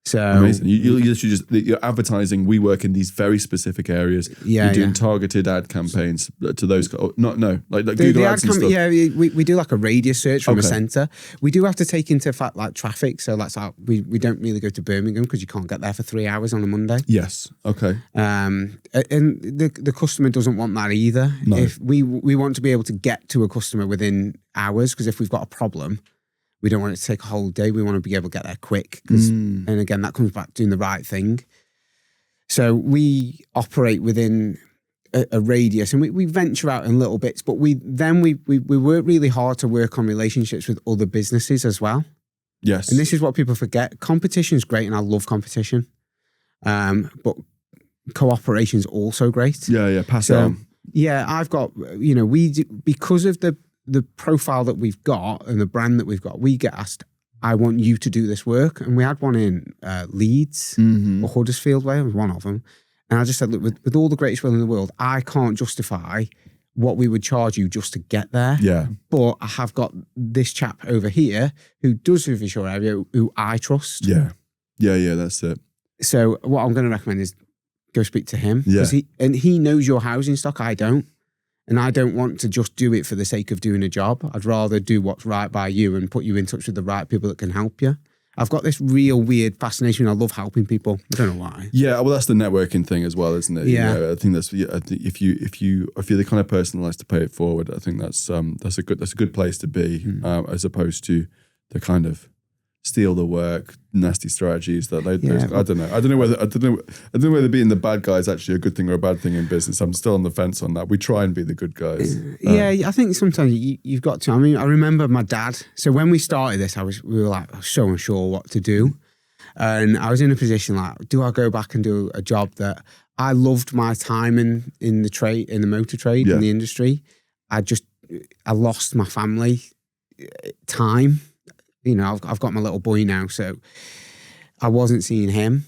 So amazing. You're advertising. We work in these very specific areas. You're doing targeted ad campaigns to those. Like Google ads and stuff. Yeah, we do like a radius search from a centre. We do have to take into fact like traffic. So that's how we don't really go to Birmingham because you can't get there for 3 hours on a Monday. Yes. Okay. And the customer doesn't want that either. No. If we want to be able to get to a customer within hours because if we've got a problem, we don't want it to take a whole day. We want to be able to get there quick. And again, that comes back to doing the right thing. So we operate within a radius and we venture out in little bits, but we work really hard to work on relationships with other businesses as well. Yes. And this is what people forget. Competition's great and I love competition. But cooperation's also great. Yeah. Pass it on. Yeah, I've got, because of the profile that we've got and the brand that we've got, we get asked, I want you to do this work. And we had one in Leeds or Huddersfield Way, was one of them. And I just said, look, with all the greatest will in the world, I can't justify what we would charge you just to get there. Yeah. But I have got this chap over here who does service your area, who I trust. Yeah, that's it. So what I'm going to recommend is go speak to him. Yeah. He knows your housing stock, I don't. And I don't want to just do it for the sake of doing a job. I'd rather do what's right by you and put you in touch with the right people that can help you. I've got this real weird fascination. I love helping people. I don't know why. Yeah, well, that's the networking thing as well, isn't it? Yeah, I think that's. I think if you're the kind of person that likes to pay it forward, I think that's a good place to be, as opposed to the kind of steal the work, nasty strategies that they. I don't know. I don't know whether being the bad guy is actually a good thing or a bad thing in business. I'm still on the fence on that. We try and be the good guys. I think sometimes you've got to. I mean, I remember my dad. So when we started this, we were like so unsure what to do, and I was in a position like, do I go back and do a job that I loved my time in the trade, in the motor trade, in the industry. I lost my family time. I've got my little boy now, so I wasn't seeing him.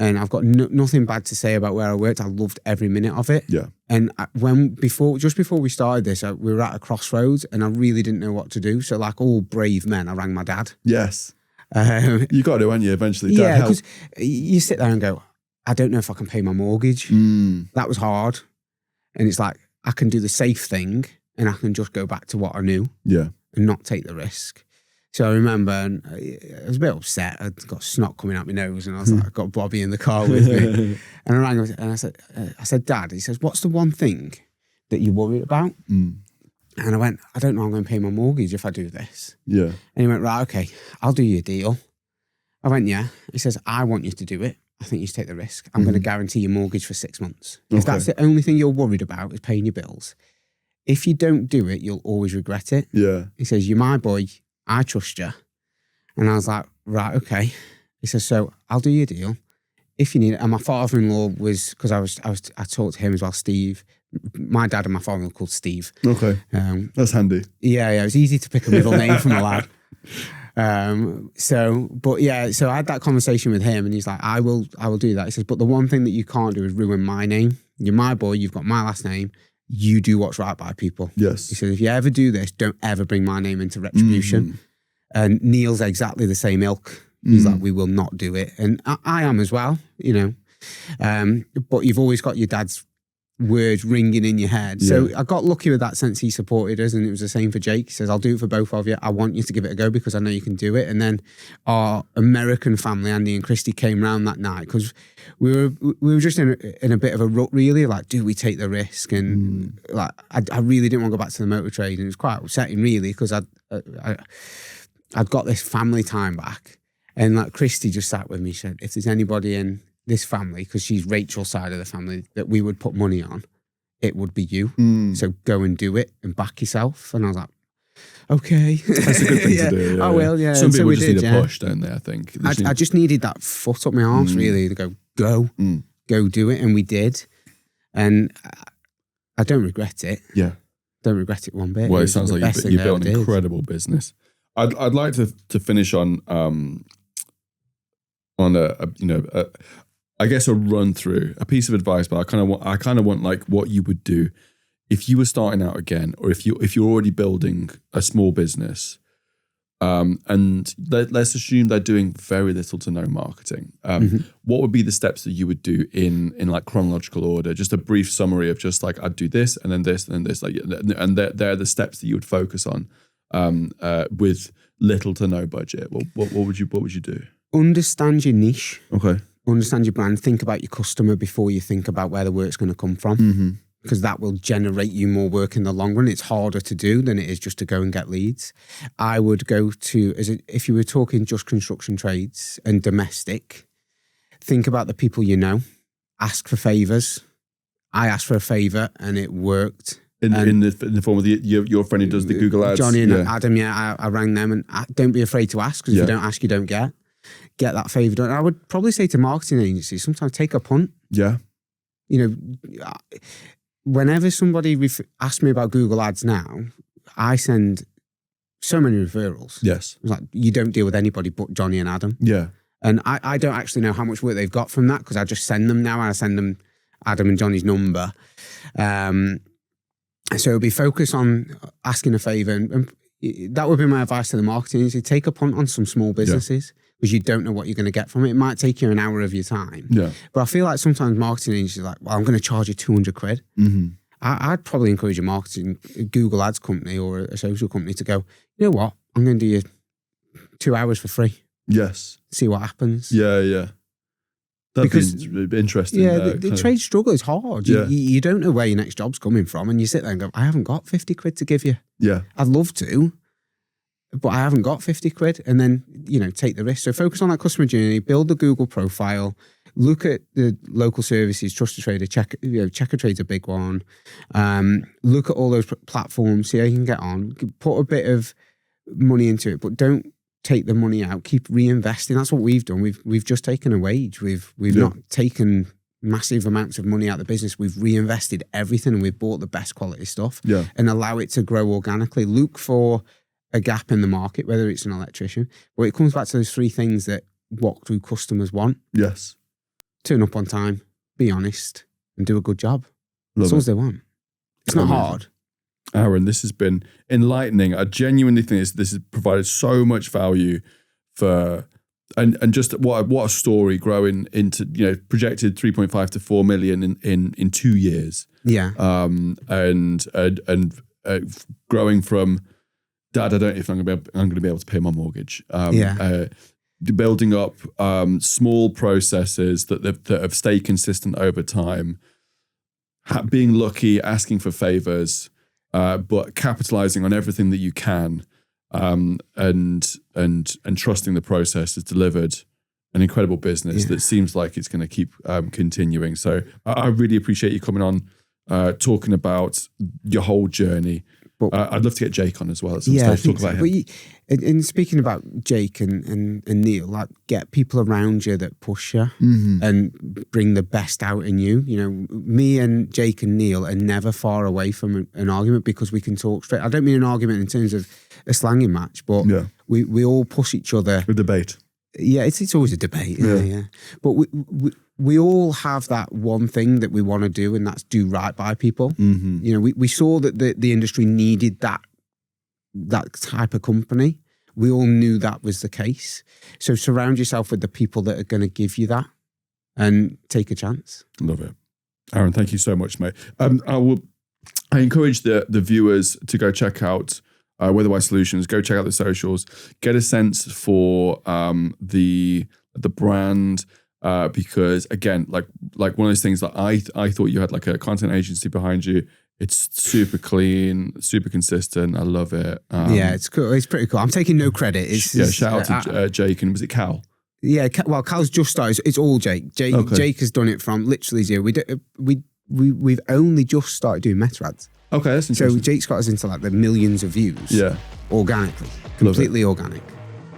And I've got nothing bad to say about where I worked. I loved every minute of it. Yeah. And just before we started this, we were at a crossroads and I really didn't know what to do. So like all brave men, I rang my dad. Yes. You got to, haven't you, eventually? Dad, yeah, because you sit there and go, I don't know if I can pay my mortgage. That was hard. And it's like, I can do the safe thing and I can just go back to what I knew. Yeah. And not take the risk. So I remember, and I was a bit upset. I'd got snot coming out my nose, and I was like, I got Bobby in the car with me. And I rang him, and I said, Dad, he says, what's the one thing that you're worried about? And I went, I don't know I'm going to pay my mortgage if I do this. Yeah. And he went, right, okay, I'll do you a deal. I went, yeah. He says, I want you to do it. I think you should take the risk. I'm going to guarantee your mortgage for 6 months. If that's the only thing you're worried about is paying your bills, if you don't do it, you'll always regret it. Yeah. He says, you're my boy. I trust you. And I was like, right, okay. He says, so I'll do you a deal if you need it. And my father-in-law was, because I talked to him as well, Steve. My dad and my father-in-law called Steve. Okay. That's handy. Yeah, it was easy to pick a middle name from a lad. So I had that conversation with him and he's like, I will do that. He says, but the one thing that you can't do is ruin my name. You're my boy. You've got my last name. You do what's right by people. Yes. He said, if you ever do this, don't ever bring my name into retribution. And Neil's exactly the same ilk. He's like, we will not do it. And I am as well, you know. But you've always got your dad's words ringing in your head. Yeah. So I got lucky with that sense. He supported us and it was the same for Jake. He says, I'll do it for both of you. I want you to give it a go because I know you can do it. And then our American family, Andy and Christy, came round that night because we were just in a bit of a rut really, like, do we take the risk? And like, I really didn't want to go back to the motor trade and it was quite upsetting really because I'd got this family time back and like Christy just sat with me, she said, if there's anybody in this family, because she's Rachel's side of the family, that we would put money on, it would be you. So go and do it and back yourself. And I was like, okay. That's a good thing to do. Yeah. I will, yeah. Some people just need a push, don't they, I think? I just needed that foot up my arse, really, to go do it. And we did. And I don't regret it. Yeah. Don't regret it one bit. Well, it sounds like you built an incredible business. I'd like to finish on I guess a run through, a piece of advice, but I kind of want like what you would do if you were starting out again, or if you're already building a small business, and let's assume they're doing very little to no marketing. What would be the steps that you would do in like chronological order? Just a brief summary of just like I'd do this and then this and then this, like, and they're the steps that you would focus on with little to no budget. What would you do? Understand your niche. Okay. Understand your brand. Think about your customer before you think about where the work's going to come from. Because that will generate you more work in the long run. It's harder to do than it is just to go and get leads. I would go to, if you were talking just construction trades and domestic, think about the people you know. Ask for favours. I asked for a favour and it worked. In the form of your friend who does the Google ads? Johnny and Adam, I rang them and don't be afraid to ask because if you don't ask, you don't get that favour done. I would probably say to marketing agencies, sometimes take a punt. Yeah. You know, whenever somebody asks me about Google ads now, I send so many referrals. Yes. It's like, you don't deal with anybody but Johnny and Adam. Yeah. And I don't actually know how much work they've got from that because I just send them now. I send them Adam and Johnny's number. So it'll be focused on asking a favour. And that would be my advice to the marketing agency. Take a punt on some small businesses because you don't know what you're going to get from it. It might take you an hour of your time. Yeah. But I feel like sometimes marketing agencies are like, well, I'm going to charge you 200 quid. I'd probably encourage a Google ads company or a social company to go, you know what? I'm going to do you 2 hours for free. Yes. See what happens. Yeah. That'd be interesting. Yeah, the trade struggle is hard. You don't know where your next job's coming from and you sit there and go, I haven't got 50 quid to give you. Yeah. I'd love to, but I haven't got 50 quid. And then, take the risk. So focus on that customer journey, build a Google profile, look at the local services, Trusted Trader, Checkatrade's a big one. Look at all those platforms, see how you can get on. Put a bit of money into it, but don't take the money out. Keep reinvesting. That's what we've done. We've just taken a wage. We've not taken massive amounts of money out of the business. We've reinvested everything and we've bought the best quality stuff and allow it to grow organically. Look for a gap in the market, whether it's an electrician. But it comes back to those three things that what do customers want? Yes. turn up on time, be honest, and do a good job. That's all they want. It's not hard. Aaron, this has been enlightening. I genuinely think this has provided so much value for, and just what a story, growing into, projected 3.5 to 4 million in 2 years. Yeah. And growing from, Dad, I don't know if I'm going to be able to pay my mortgage. Building up small processes that have stayed consistent over time, being lucky, asking for favors, but capitalizing on everything that you can, and trusting the process has delivered an incredible business that seems like it's going to keep continuing. So I really appreciate you coming on, talking about your whole journey. But I'd love to get Jake on as well at some stage to talk about him. And speaking about Jake and Neil, like, get people around you that push you and bring the best out in you. Me and Jake and Neil are never far away from an argument because we can talk straight. I don't mean an argument in terms of a slanging match, but we all push each other. A debate. Yeah, it's always a debate. Yeah. But we all have that one thing that we want to do, and that's do right by people. We saw that the industry needed that type of company. We all knew that was the case. So surround yourself with the people that are going to give you that and take a chance. Love it. Aaron, thank you so much, mate. I encourage the viewers to go check out Weatherwise Solutions. Go check out the socials. Get a sense for the brand, because again, like one of those things that I thought you had like a content agency behind you. It's super clean, super consistent. I love it. It's cool. It's pretty cool. I'm taking no credit. Shout out to Jake, and was it Cal? Yeah, well, Cal's just started. It's all Jake. Jake has done it from literally zero. We've only just started doing meta ads. Okay, that's interesting. So Jake's got us into like the millions of views. Yeah, organically, completely organic.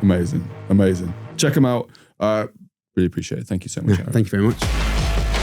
Amazing. Check them out. Really appreciate it. Thank you so much, Aaron. Thank you very much.